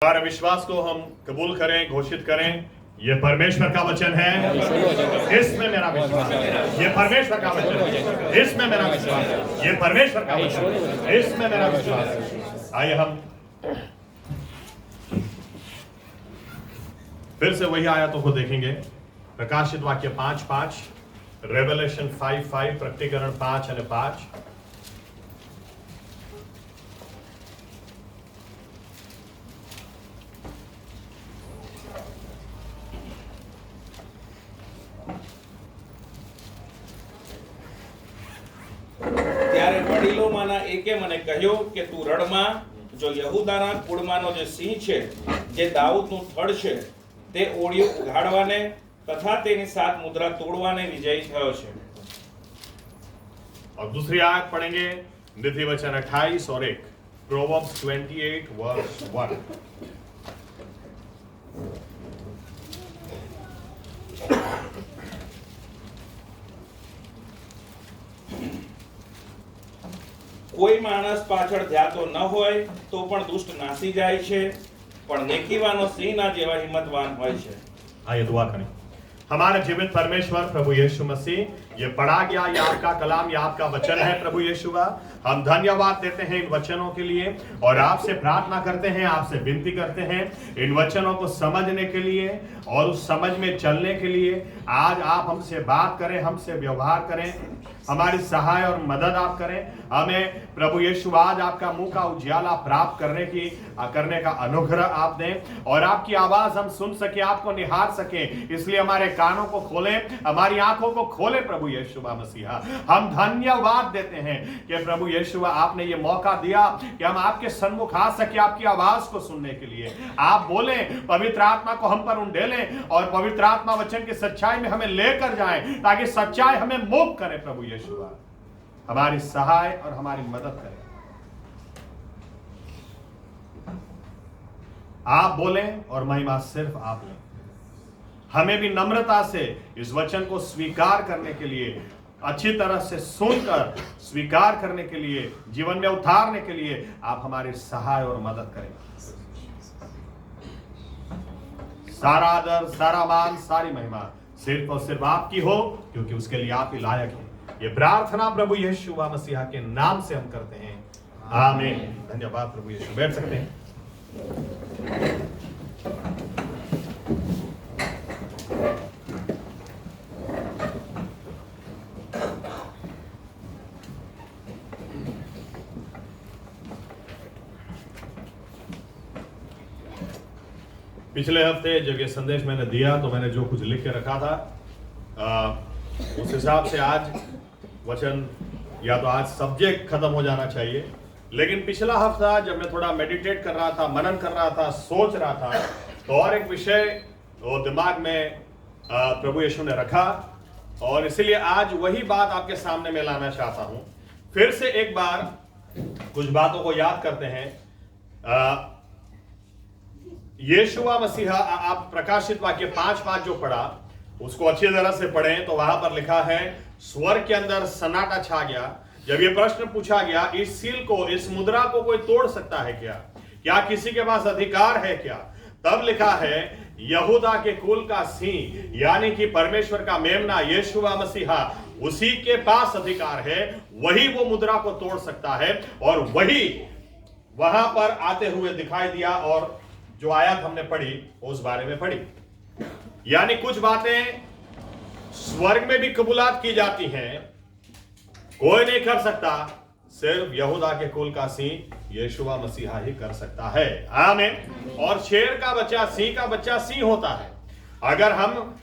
हमारे विश्वास को हम कबूल करें, घोषित करें, ये परमेश्वर का वचन है, इसमें मेरा विश्वास है। ये परमेश्वर का वचन है, इसमें मेरा विश्वास है। ये परमेश्वर का वचन है, इसमें मेरा विश्वास है। आइए हम फिर से वही आयतों को देखेंगे। प्रकाशित वाक्य 5:5, रेवलेशन 5:5, प्रकटीकरण 5:5। ત્યારે વડીલોમાંના એકે મને કહ્યું કે તું રડમાં, જો યહૂદાના કુળમાંનો જે સિંહ છે, જે દાઉદનું થડ છે, તે ઓળિયું ઉઘાડવાને તથા તેની 7 મુદ્રા તોડવાને વિજયી થયો છે। और दूसरी आयत पढ़ेंगे, नीति वचन 28 और 1, प्रोवर्ब्स 28 वर्स 1। કોઈ માણસ પાછળ ધ્યાતો ન હોય તો પણ દુષ્ટ નાસી જાય છે, પણ નેકીવાનો સિંહના જેવા હિંમતવાન હોય છે। आइए दुआ करें। हमारे जीवित परमेश्वर प्रभु यीशु मसीह, ये पढ़ा गया ये आपका कलाम, ये आपका वचन है प्रभु यीशुआ। हम धन्यवाद देते हैं इन वचनों के लिए और आपसे प्रार्थना करते हैं, आपसे विनती करते हैं इन वचनों को समझने के लिए और उस समझ में चलने के लिए। आज आप हमसे बात करें, हमसे व्यवहार करें, हमारी सहाय और मदद आप करें। हमें प्रभु यीशु आज आपका मुंह का उजियाला प्राप्त करने का अनुग्रह आप दें और आपकी आवाज हम सुन सके, आपको निहार सके। इसलिए हमारे कानों को खोले, हमारी आंखों को खोले प्रभु यीशु मसीहा। हम धन्यवाद देते हैं कि प्रभु यीशु आपने ये मौका दिया कि हम आपके सन्मुख आ सके, आपकी आवाज को सुनने के लिए। आप बोले, पवित्र आत्मा को हम पर उंडेलें और पवित्र आत्मा वचन की सच्चाई में हमें लेकर जाए, ताकि सच्चाई हमें मुक्त करे। प्रभु यीशु हमारी सहाय और हमारी मदद करें। आप बोलें और महिमा सिर्फ आप लें। हमें भी नम्रता से इस वचन को स्वीकार करने के लिए, अच्छी तरह से सुनकर स्वीकार करने के लिए, जीवन में उतारने के लिए आप हमारी सहाय और मदद करें। सारा आदर, सारा मान, सारी महिमा सिर्फ और सिर्फ आपकी हो, क्योंकि उसके लिए आप ही लायक हैं। ये प्रार्थना प्रभु यीशु मसीहा के नाम से हम करते हैं, आमीन। धन्यवाद प्रभु यीशु। बैठ सकते हैं। पिछले हफ्ते जब ये संदेश मैंने दिया तो मैंने जो कुछ लिख के रखा था उस हिसाब से आज वचन, या तो आज सब्जेक्ट खत्म हो जाना चाहिए, लेकिन पिछला हफ्ता जब मैं थोड़ा मेडिटेट कर रहा था, मनन कर रहा था, सोच रहा था, तो और एक विषय वो दिमाग में प्रभु यीशु ने रखा और इसीलिए आज वही बात आपके सामने में लाना चाहता हूं। फिर से एक बार कुछ बातों को याद करते हैं। यीशुआ मसीहा, आप प्रकाशित वाक्य 5:5 जो पढ़ा उसको अच्छी तरह से पढ़ें तो वहां पर लिखा है, स्वर्ग के अंदर सन्नाटा छा गया जब ये प्रश्न पूछा गया, इस सील को, इस मुद्रा को कोई तोड़ सकता है क्या? क्या किसी के पास अधिकार है क्या? तब लिखा है, यहूदा के कुल का सिंह यानी कि परमेश्वर का मेमना यीशुआ मसीहा, उसी के पास अधिकार है, वही वो मुद्रा को तोड़ सकता है और वही वहां पर आते हुए दिखाई दिया। और जो आयत हमने पढ़ी उस बारे में पढ़ी, यानी कुछ बातें स्वर्ग में भी कबूलात की जाती हैं, कोई नहीं कर सकता, सिर्फ यहूदा के कुल का सिंह यीशुआ मसीहा ही कर सकता है, आमीन। और शेर का बच्चा, सिंह का बच्चा सिंह होता है। अगर हम,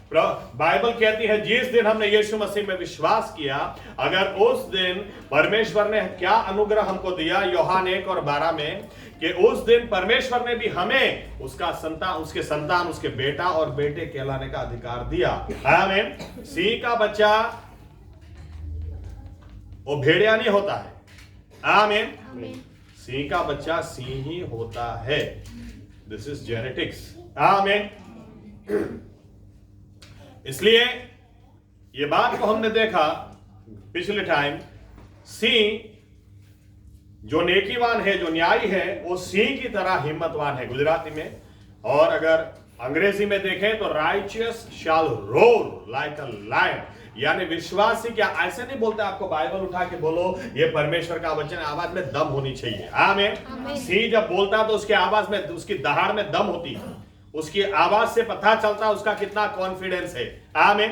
बाइबल कहती है, जिस दिन हमने यीशु मसीह में विश्वास किया, अगर उस दिन परमेश्वर ने क्या अनुग्रह हमको दिया, यूहन्ना 1:12 में, कि उस दिन परमेश्वर ने भी हमें उसका संतान, उसके संतान, उसके बेटा और बेटे कहलाने का अधिकार दिया, आमीन। सिंह का बच्चा वो भेड़िया नहीं होता है, आमीन। सिंह का बच्चा सिंह ही होता है। दिस इज जेनेटिक्स, आमीन। इसलिए ये बात को हमने देखा पिछले टाइम, सिंह जो नेकीवान है, जो न्यायी है, वो सिंह की तरह हिम्मतवान है गुजराती में। और अगर अंग्रेजी में देखें तो righteous shall roar like a lion, यानी विश्वासी। क्या ऐसे नहीं बोलते, आपको बाइबल उठा के बोलो ये परमेश्वर का वचन, आवाज में दम होनी चाहिए। आमीन। सिंह जब बोलता तो उसकी आवाज में, उसकी दहाड़ में दम होती है, उसकी आवाज से पता चलता उसका कितना कॉन्फिडेंस है। आमीन।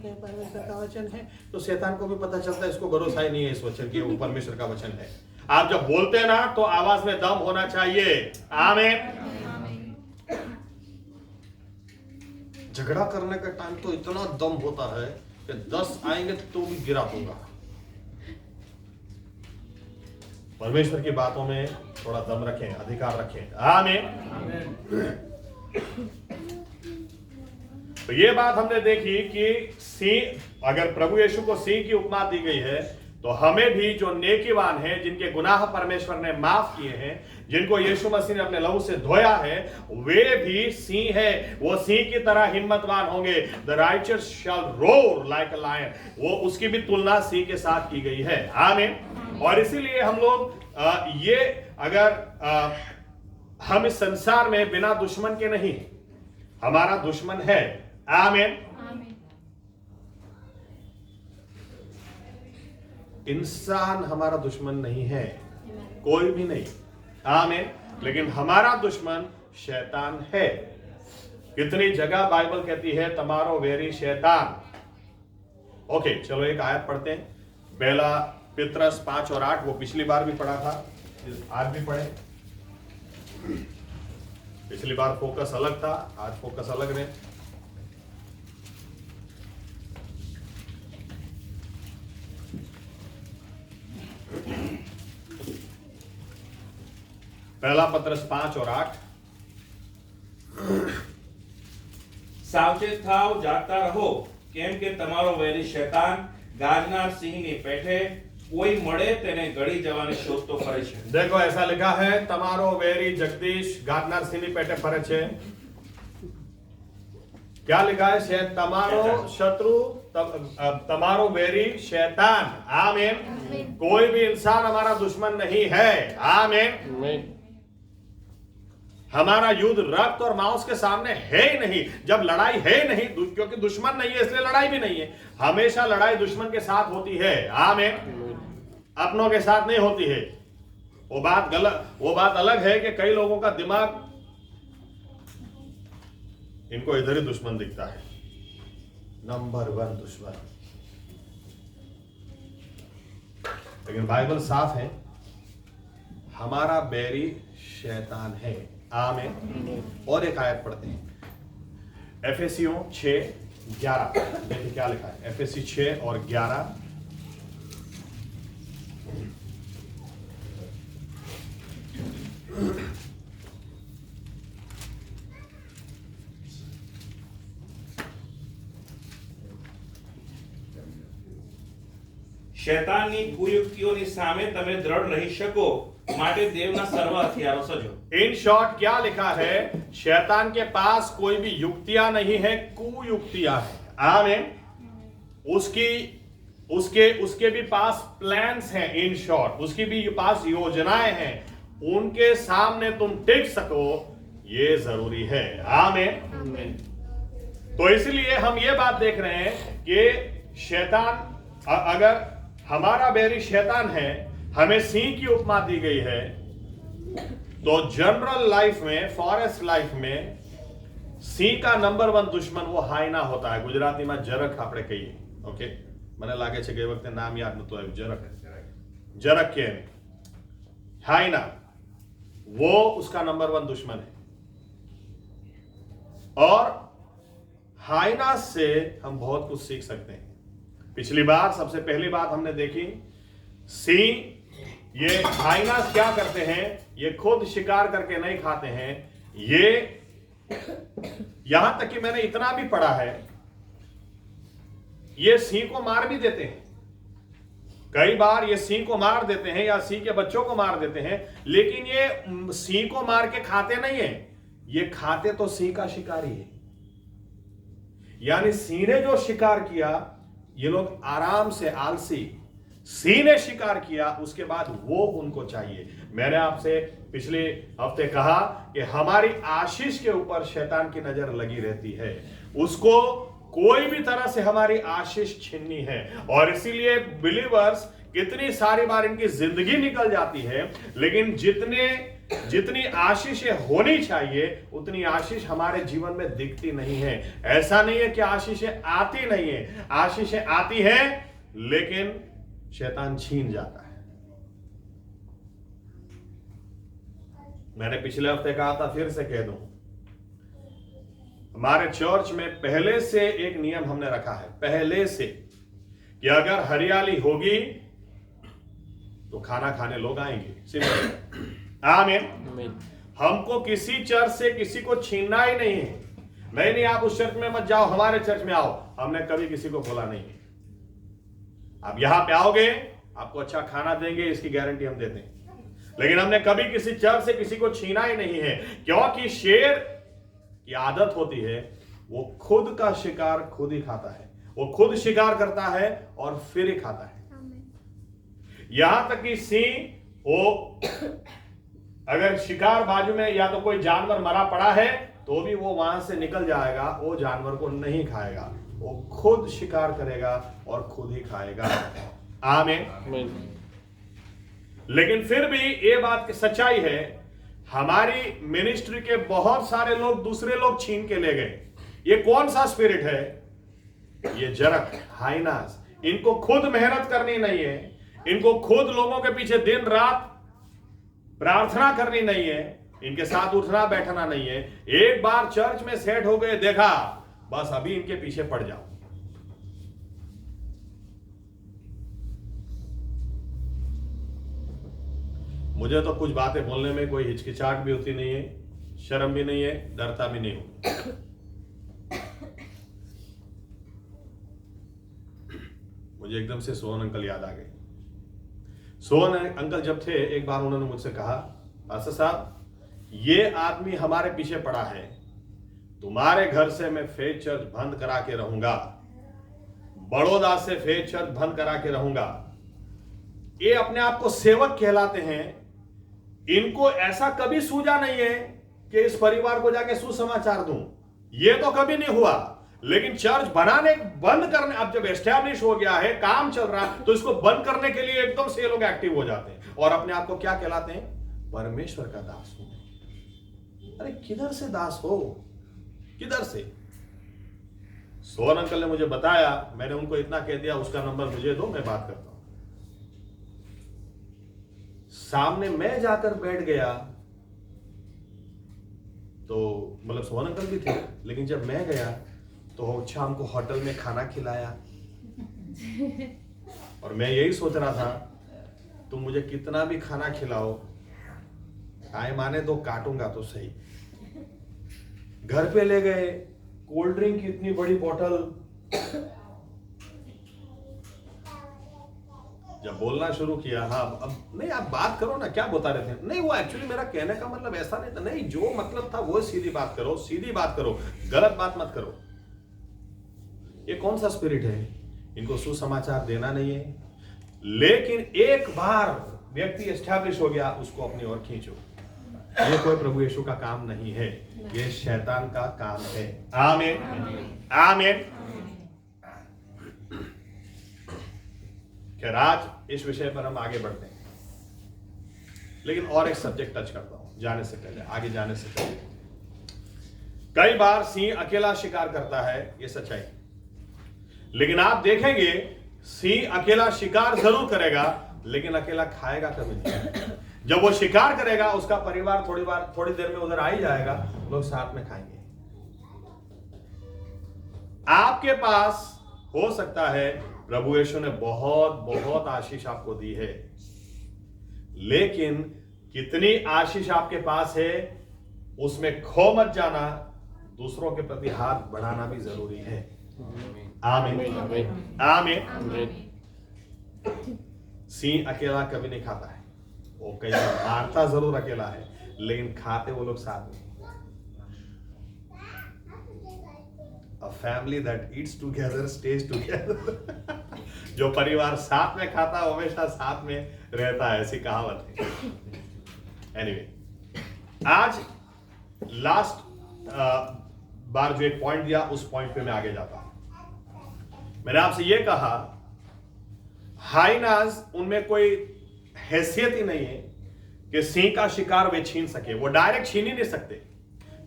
परमेश्वर का वचन है तो शैतान को भी पता चलता है इसको भरोसा ही नहीं है इस वचन की, वो परमेश्वर का वचन है। आप जब बोलते हैं ना तो आवाज में दम होना चाहिए। आमीन। झगड़ा करने का टाइम तो इतना दम होता है कि 10 आएंगे तो भी गिरा दूंगा। परमेश्वर की बातों में थोड़ा दम रखें, अधिकार रखें। आमीन। तो ये बात हमने देखी कि सिंह, अगर प्रभु यीशु को सिंह की उपमा दी गई है तो हमें भी जो नेकीवान हैं, जिनके गुनाह परमेश्वर ने माफ किए हैं, जिनको यीशु मसीह ने अपने लहू से धोया है, वे भी सिंह है। वो सिंह की तरह हिम्मतवान होंगे। The righteous shall roar like a lion, वो उसकी भी तुलना सिंह के साथ की गई है। आमीन। और इसीलिए हम लोग ये अगर हम इस संसार में बिना दुश्मन के नहीं, हमारा दुश्मन है। आमीन। इंसान हमारा दुश्मन नहीं है, कोई भी नहीं। आमीन। लेकिन हमारा दुश्मन शैतान है। कितनी जगह बाइबल कहती है तुम्हारो वेरी शैतान। ओके, चलो एक आयत पढ़ते हैं, पहला पितरस 5 और 8। वो पिछली बार भी पढ़ा था, आज भी पढ़े। पिछली बार फोकस अलग था, आज फोकस अलग रहे। पहला पत्रस 5 और 8। સાવચેત થાવ, જાગતા રહો, કેમ કે તમારો વેરી શૈતાન ગાજનાર સિંહની પેઠે કોઈ મળે તેને ગળી જવાની શોધતો ફરે છે। देखो ऐसा लिखा है, તમારો વેરી जगदीश गाजनार सिंहनी पेटे फरे छे। क्या लिखा है? તમારો शत्रु, તમારો વેરી शैतान। आमीन। कोई भी इंसान हमारा दुश्मन नहीं है। आमीन। हमारा युद्ध रक्त और मांस के सामने है ही नहीं। जब लड़ाई है ही नहीं, क्योंकि दुश्मन नहीं है इसलिए लड़ाई भी नहीं है। हमेशा लड़ाई दुश्मन के साथ होती है। आमीन। अपनों के साथ नहीं होती है। वो बात गलत, वो बात अलग है कि कई लोगों का दिमाग, इनको इधर ही दुश्मन दिखता है, नंबर 1 दुश्मन। लेकिन बाइबल साफ है, हमारा बैरी शैतान है। आमीन। और एक आयत पढ़ते हैं, एफेसियों 6:11। देखिए क्या लिखा है, एफेसी 6 और 11। શૈતાનની કુયુક્તિઓની સામે તમે દ્રઢ રહી શકો માટે દેવના સર્વ હથિયારો સજો। इन शॉर्ट क्या लिखा है? शैतान के पास कोई भी युक्तियां नहीं है, कुयुक्तियां है। आमीन। उसके भी पास प्लान्स हैं। इन शॉर्ट उसकी भी पास योजनाएं हैं। उनके सामने तुम टिक सको, ये जरूरी है। आमीन। तो इसलिए हम ये बात देख रहे हैं कि शैतान, अगर हमारा बैरी शैतान है, हमें सिंह की उपमा दी गई है, तो जनरल लाइफ में, फॉरेस्ट लाइफ में सिंह का नंबर 1 दुश्मन वो हाइना होता है। गुजराती में जरक આપણે કહીએ। ओके, મને લાગે છે કે એ વખતે નામ યાદ નતું આવ્યું। જરક કે हाइना, वो उसका नंबर 1 दुश्मन है। और हाइना से हम बहुत कुछ सीख सकते हैं। पिछली बार सबसे पहली बात हमने देखी, सिंह, ये हाइनास क्या करते हैं? ये खुद शिकार करके नहीं खाते हैं। ये यहां तक कि मैंने इतना भी पढ़ा है, ये सिंह को मार भी देते हैं। कई बार ये सिंह को मार देते हैं या सिंह के बच्चों को मार देते हैं, लेकिन ये सिंह को मार के खाते नहीं है, ये खाते तो सिंह का शिकारी है। यानी सिंह ने जो शिकार किया, ये लोग आराम से, आलसी, सिंह ने शिकार किया, उसके बाद वो उनको चाहिए। मैंने आपसे पिछले हफ्ते कहा कि हमारी आशीष के ऊपर शैतान की नजर लगी रहती है, उसको कोई भी तरह से हमारी आशीष छीननी है। और इसीलिए बिलीवर्स कितनी सारी बार इनकी जिंदगी निकल जाती है, लेकिन जितनी आशीषें होनी चाहिए उतनी आशीष हमारे जीवन में दिखती नहीं है। ऐसा नहीं है कि आशीषें आती नहीं है, आशीषें आती हैं, लेकिन शैतान छीन जाता है। मैंने पिछले हफ्ते कहा था, फिर से कह दूं, हमारे चर्च में पहले से एक नियम हमने रखा है, पहले से, कि अगर हरियाली होगी तो खाना खाने लोग आएंगे। सिंपल। आमीन। हमको किसी चर्च से किसी को छीनना ही नहीं है। नहीं आप उस चर्च में मत जाओ, हमारे चर्च में आओ, हमने कभी किसी को बोला नहीं है। आप यहां पे आओगे, आपको अच्छा खाना देंगे, इसकी गारंटी हम देते हैं। लेकिन हमने कभी किसी चर्च से किसी को छीना ही नहीं है, क्योंकि शेर की आदत होती है, वो खुद का शिकार खुद ही खाता है। वो खुद शिकार करता है और फिर ही खाता है। यहां तक कि सिंह वो अगर शिकार बाजू में या तो कोई जानवर मरा पड़ा है तो भी वो वहां से निकल जाएगा, वो जानवर को नहीं खाएगा, वो खुद शिकार करेगा और खुद ही खाएगा। आमीन। लेकिन फिर भी ये बात की सच्चाई है, हमारी मिनिस्ट्री के बहुत सारे लोग दूसरे लोग छीन के ले गए। ये कौन सा स्पिरिट है? ये जरक, हाइनास। इनको खुद मेहनत करनी नहीं है, इनको खुद लोगों के पीछे दिन रात प्रार्थना करनी नहीं है, इनके साथ उठना बैठना नहीं है। एक बार चर्च में सेट हो गए, देखा, बस अभी इनके पीछे पड़ जाओ। मुझे तो कुछ बातें बोलने में कोई हिचकिचाहट भी होती नहीं है, शर्म भी नहीं है, डरता भी नहीं हूं। मुझे एकदम से सोहन अंकल याद आ गए। सोहन अंकल जब थे, एक बार उन्होंने मुझसे कहा, पास्टर साहब, ये आदमी हमारे पीछे पड़ा है, तुम्हारे घर से मैं फेथ चर्च बंद करा के रहूंगा, बड़ौदा से फेथ चर्च बंद करा के रहूंगा। ये अपने आप को सेवक कहलाते हैं, इनको ऐसा कभी सूझा नहीं है कि इस परिवार को जाके सुसमाचार दूं, ये तो कभी नहीं हुआ। लेकिन चर्च बनाने बंद करने, अब जब एस्टैब्लिश हो गया है, काम चल रहा है, तो इसको बंद करने के लिए एकदम से ये लोग एक्टिव हो जाते हैं और अपने आप को क्या कहलाते हैं? परमेश्वर का दास हो। अरे किधर से दास हो, किधर से? सोहन अंकल ने मुझे बताया, मैंने उनको इतना कह दिया, उसका नंबर मुझे दो, मैं बात करता हूं। सामने मैं जाकर बैठ गया तो मतलब सोहन अंकल भी थे, लेकिन जब मैं गया तो शाम को होटल में खाना खिलाया और मैं यही सोच रहा था, तुम मुझे कितना भी खाना खिलाओ, टाइम आने दो, काटूंगा तो सही। घर पे ले गए, कोल्ड ड्रिंक की इतनी बड़ी बोतल। जब बोलना शुरू किया, हाँ अब नहीं आप बात करो ना, क्या बता रहे थे? नहीं वो एक्चुअली मेरा कहने का मतलब ऐसा नहीं था, नहीं जो मतलब था वो सीधी बात करो, सीधी बात करो, गलत बात मत करो। ये कौन सा स्पिरिट है? इनको सुसमाचार देना नहीं है, लेकिन एक बार व्यक्ति एस्टैब्लिश हो गया, उसको अपनी ओर खींचो। ये कोई प्रभु यीशु का काम नहीं है, ये शैतान का काम है। आमीन, आमीन। खैर आज इस विषय पर हम आगे बढ़ते हैं, लेकिन और एक सब्जेक्ट टच करता हूं जाने से पहले, आगे जाने से पहले। कई बार सिंह अकेला शिकार करता है, ये सच्चाई, लेकिन आप देखेंगे सिंह अकेला शिकार जरूर करेगा, लेकिन अकेला खाएगा कभी नहीं। जब वो शिकार करेगा, उसका परिवार थोड़ी देर में उधर आ ही जाएगा, लोग साथ में खाएंगे। आपके पास हो सकता है प्रभु यीशु ने बहुत बहुत आशीष आपको दी है, लेकिन कितनी आशीष आपके पास है उसमें खो मत जाना, दूसरों के प्रति हाथ बढ़ाना भी जरूरी है। आमीन, आमीन। सिंह अकेला कभी नहीं खाता है, वो कई बार मारता जरूर अकेला है, लेकिन खाते वो लोग साथ में। A family that eats together stays together. जो परिवार साथ में खाता है हमेशा साथ में रहता है, ऐसी कहावत है। एनीवे, आज लास्ट बार जो एक पॉइंट दिया उस पॉइंट पे मैं आगे जाता हूं। मैंने आपसे यह कहा हाइनाज उनमें कोई हैसियत ही नहीं है कि सिंह का शिकार वे छीन सके, वो डायरेक्ट छीन ही नहीं सकते।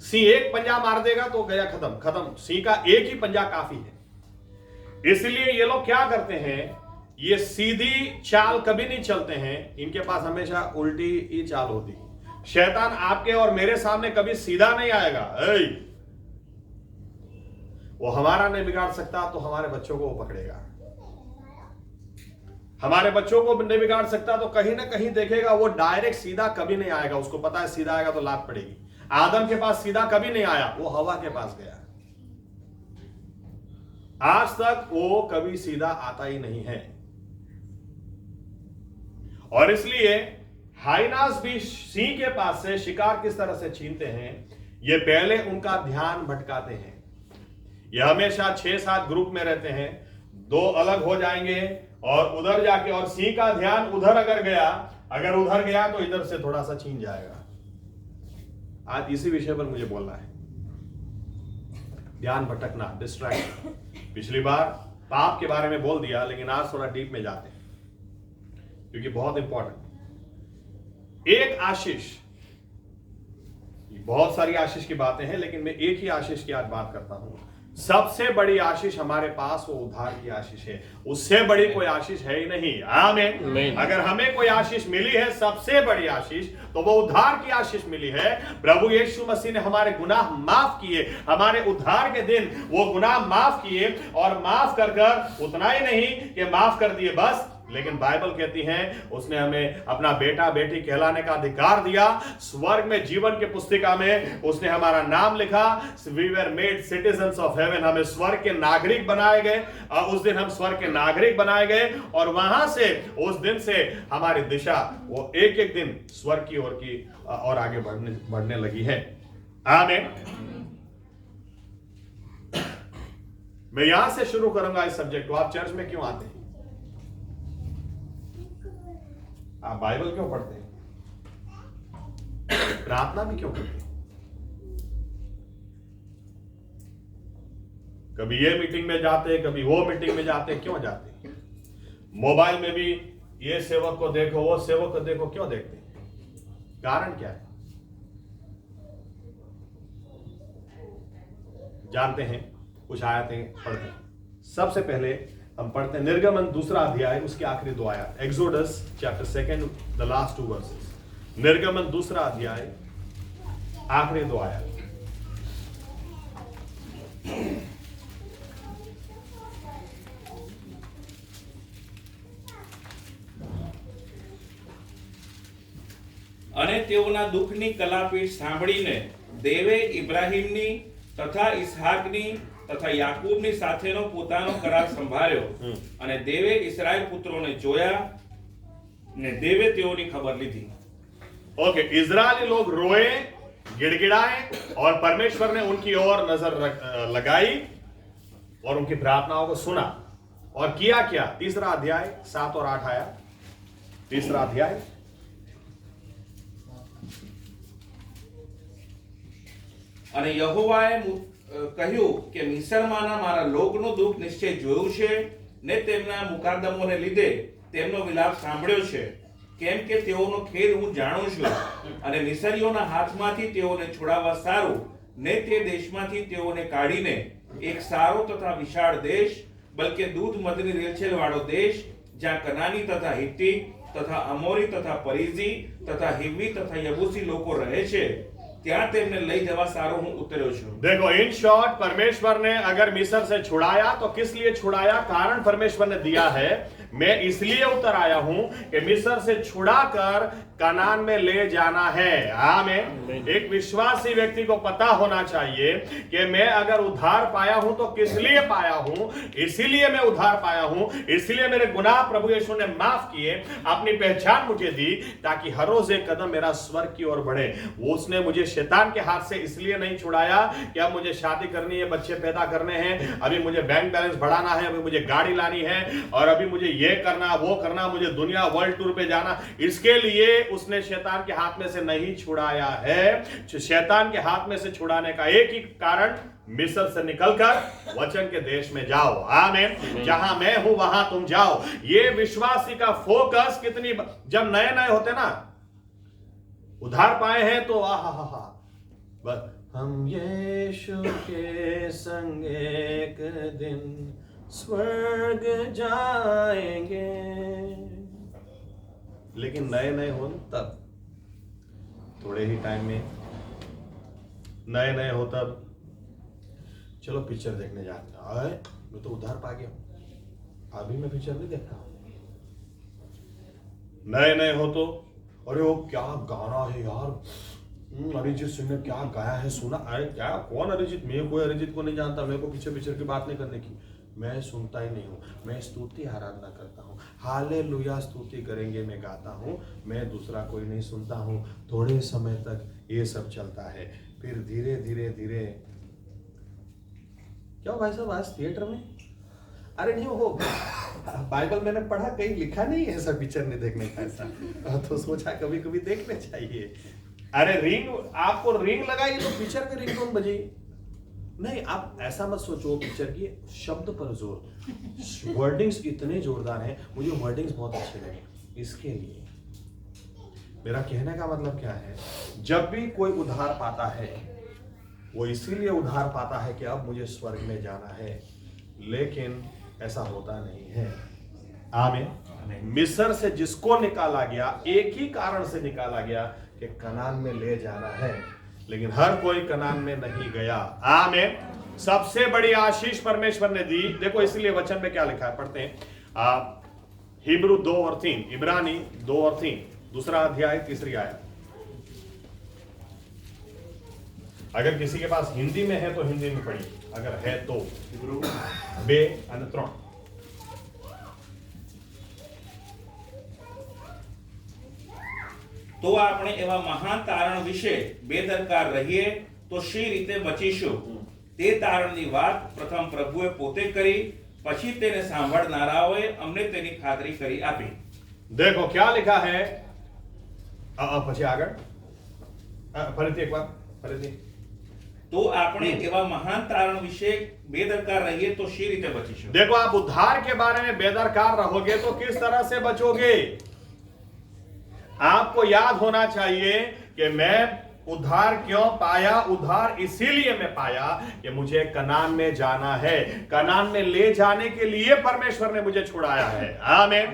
सिंह एक पंजा मार देगा तो गया, खत्म खत्म, सिंह का एक ही पंजा काफी है। इसलिए ये लोग क्या करते हैं, ये सीधी चाल कभी नहीं चलते हैं, इनके पास हमेशा उल्टी ही चाल होती है। शैतान आपके और मेरे सामने कभी सीधा नहीं आएगा। वो हमारा नहीं बिगाड़ सकता तो हमारे बच्चों को वो पकड़ेगा, हमारे बच्चों को नहीं बिगाड़ सकता तो कहीं ना कहीं देखेगा, वो डायरेक्ट सीधा कभी नहीं आएगा। उसको पता है सीधा आएगा तो लात पड़ेगी। आदम के पास सीधा कभी नहीं आया, वो हवा के पास गया। आज तक वो कभी सीधा आता ही नहीं है। और इसलिए हाइनास भी सिंह के पास से शिकार किस तरह से छीनते हैं, ये पहले उनका ध्यान भटकाते हैं। ये हमेशा 6-7 ग्रुप में रहते हैं, 2 अलग हो जाएंगे और उधर जाके, और सिंह का ध्यान उधर अगर उधर गया तो इधर से थोड़ा सा छीन जाएगा। आज इसी विषय पर मुझे बोलना है, ध्यान भटकना, डिस्ट्रैक्ट। पिछली बार पाप के बारे में बोल दिया, लेकिन आज थोड़ा डीप में जाते हैं क्योंकि बहुत इंपॉर्टेंट। एक आशीष, बहुत सारी आशीष की बातें हैं लेकिन मैं एक ही आशीष की आज बात करता हूं। सबसे बड़ी आशीष हमारे पास वो उद्धार की आशीष है, उससे बड़ी कोई आशीष है ही नहीं। आमीन। अगर हमें कोई आशीष मिली है सबसे बड़ी आशीष, तो वो उद्धार की आशीष मिली है। प्रभु यीशु मसीह ने हमारे गुनाह माफ किए, हमारे उद्धार के दिन वो गुनाह माफ किए, और माफ कर उतना ही नहीं कि माफ कर दिए बस, लेकिन बाइबल कहती है उसने हमें अपना बेटा बेटी कहलाने का अधिकार दिया। स्वर्ग में जीवन की पुस्तिका में उसने हमारा नाम लिखा। We were made citizens of heaven, हमें स्वर्ग के नागरिक बनाए गए। उस दिन हम स्वर्ग के नागरिक बनाए गए, और वहां से उस दिन से हमारी दिशा वो एक एक दिन स्वर्ग की ओर की और आगे बढ़ने लगी है। आमीन। मैं यहां से शुरू करूंगा इस सब्जेक्ट को। आप चर्च में क्यों आते हैं? आप बाइबल क्यों पढ़ते हैं? प्रार्थना भी क्यों करते हैं? कभी ये मीटिंग में जाते, कभी वो मीटिंग में जाते, क्यों जाते हैं? मोबाइल में भी ये सेवक को देखो, वो सेवक को देखो, क्यों देखते हैं? कारण क्या है? जानते हैं, कुछ आयतें पढ़ते हैं। सबसे पहले हम पढ़ते हैं निर्गमन 2 अध्याय, उसके आखिरी 2 आयत। Exodus chapter 2, the last 2 versus. निर्गमन 2 अध्याय, आखिरी 2 आयत। અને તેઓના દુઃખની કલાપીઠ સાંભળીને દેવે ઇબ્રાહીમની તથા ઇસ્હાકની તથા યાકૂબની સાથેનો પોતાનો કરાર સંભાળ્યો, અને દેવે ઇસ્રાએલ પુત્રોને જોયા ને દેવે તેઓની ખબર લીધી। ओके, इजरायली लोग रोए, गिड़गिड़ाए, और परमेश्वर ने उनकी ओर नजर लगाई और उनकी प्रार्थनाओं को सुना। और किया क्या? 3 अध्याय 7 और 8 आया। 3 अध्याय। અને યહોવાએ કહ્યું કે મિસ્રમાંના મારા લોકનું દુઃખ નિશ્ચય જોયું છે ને તેમના મુકાદમોને લીધે તેમનો વિલાપ સાંભળ્યો છે, કેમ કે તેઓનો ખેદ હું જાણું છું, અને મિસરીઓના હાથમાંથી તેઓને છોડાવવા સારું ને તે દેશમાંથી તેઓને કાઢીને એક સારો તથા વિશાળ દેશ, બલકે દૂધ મધની રેલછેલ વાળો દેશ, જ્યાં કનાની તથા હિત્તી તથા અમોરી તથા પરિઝી તથા હિવ્વી તથા યબૂસી લોકો રહે છે, ત્યાં તેમને લઈ જવા સારો હું ઉતર્યો છું। देखो, इन शॉर्ट, परमेश्वर ने अगर मिस्र से छुड़ाया तो किस लिए छुड़ाया? कारण परमेश्वर ने दिया है। मैं इसलिए उतर आया हूं कि मिस्र से छुड़ाकर कनान में ले जाना है। आमीन। एक विश्वासी व्यक्ति को पता होना चाहिए कि मैं अगर उद्धार पाया हूं तो किस लिए पाया हूं, इसीलिए मैं उद्धार पाया हूं, इसलिए मेरे गुनाह प्रभु यीशु ने माफ किए, अपनी पहचान मुझे दी, ताकि हर रोज एक कदम मेरा स्वर्ग की ओर बढ़े। वो उसने मुझे शैतान के हाथ से इसलिए नहीं छुड़ाया कि अब मुझे शादी करनी है, बच्चे पैदा करने हैं, अभी मुझे बैंक बैलेंस बढ़ाना है, अभी मुझे गाड़ी लानी है, और अभी मुझे ये करना वो करना, मुझे दुनिया वर्ल्ड टूर पे जाना। इसके लिए उसने शैतान के हाथ में से नहीं छुड़ाया है। शैतान के हाथ में से छुड़ाने का एक ही कारण, मिस्र से निकलकर वचन के देश में जाओ। आमीन। जहां मैं हूं वहां तुम जाओ। ये विश्वासी का फोकस कितनी, जब नए नए होते ना, उधार पाए हैं तो आहा बस हम यीशु के संग एक दिन स्वर्ग जाएंगे। लेकिन नए नए हो तब, थोड़े ही टाइम में नए नए हो तब चलो पिक्चर देखने जाते हैं, मैं तो उधार पा गया हूं, अभी मैं पिक्चर नहीं देखता हूं। नए नए हो तो अरे वो क्या गाना है यार, अरिजीत सिंह ने क्या गाया है सुना? अरे क्या, कौन अरिजीत? मैं कोई अरिजीत को नहीं जानता, मेरे को पीछे पिक्चर की बात नहीं करने की। मैं सुनता ही नहीं हूँ, मैं स्तुति आराधना करता हूँ, हालेलुया स्तुति करेंगे मैं गाता हूँ, मैं दूसरा कोई नहीं सुनता हूँ। थोड़े समय तक ये सब चलता है, फिर धीरे धीरे धीरे, क्यों भाई साहब आज थिएटर में? अरे नहीं, वो बाइबल मैंने पढ़ा, कहीं लिखा नहीं है ऐसा पिक्चर नहीं देखने का ऐसा, तो सोचा कभी कभी देखने चाहिए। अरे रिंग, आपको रिंग लगाई तो पिक्चर का रिंग कौन बजी? नहीं, आप ऐसा मत सोचो पिक्चर की शब्द पर जोर, वर्डिंग्स इतने जोरदार हैं, मुझे वर्डिंग्स बहुत अच्छे लगे। इसके लिए मेरा कहने का मतलब क्या है, जब भी कोई उद्धार पाता है वो इसीलिए उद्धार पाता है कि अब मुझे स्वर्ग में जाना है, लेकिन ऐसा होता नहीं है। आमीन। मिस्र से जिसको निकाला गया, एक ही कारण से निकाला गया कि कनान में ले जाना है, लेकिन हर कोई कनान में नहीं गया। आमीन। सबसे बड़ी आशीष परमेश्वर ने दी। देखो इसलिए वचन में क्या लिखा है, पढ़ते हैं हिब्रू 2 और 3, इब्रानी 2 और 3, दूसरा अध्याय 3री आयत। अगर किसी के पास हिंदी में है तो हिंदी में पढ़िए, अगर है तो हिब्रू 2 અને 3। તો આપણે એવા મહાન તારણ વિશે બેદરકાર રહીએ તો શી રીતે બચીશું? તે તારણની વાત પ્રથમ પ્રભુએ પોતે કરી, પછી તેને સાંભળનારાઓએ અમને તેની ખાતરી કરી આપી। देखो क्या लिखा है, પછી આગળ ફરીથી એક વાર, ફરીથી। તો આપણે એવા મહાન તારણ વિશે બેદરકાર રહીએ તો શી રીતે બચીશું? देखो आप उद्धार के बारे में बेदरकार रहोगे तो किस तरह से बचोगे? आपको याद होना चाहिए कि मैं उद्धार क्यों पाया। उद्धार इसीलिए मैं पाया कि मुझे कनान में जाना है, कनान में ले जाने के लिए परमेश्वर ने मुझे छुड़ाया है। आमीन।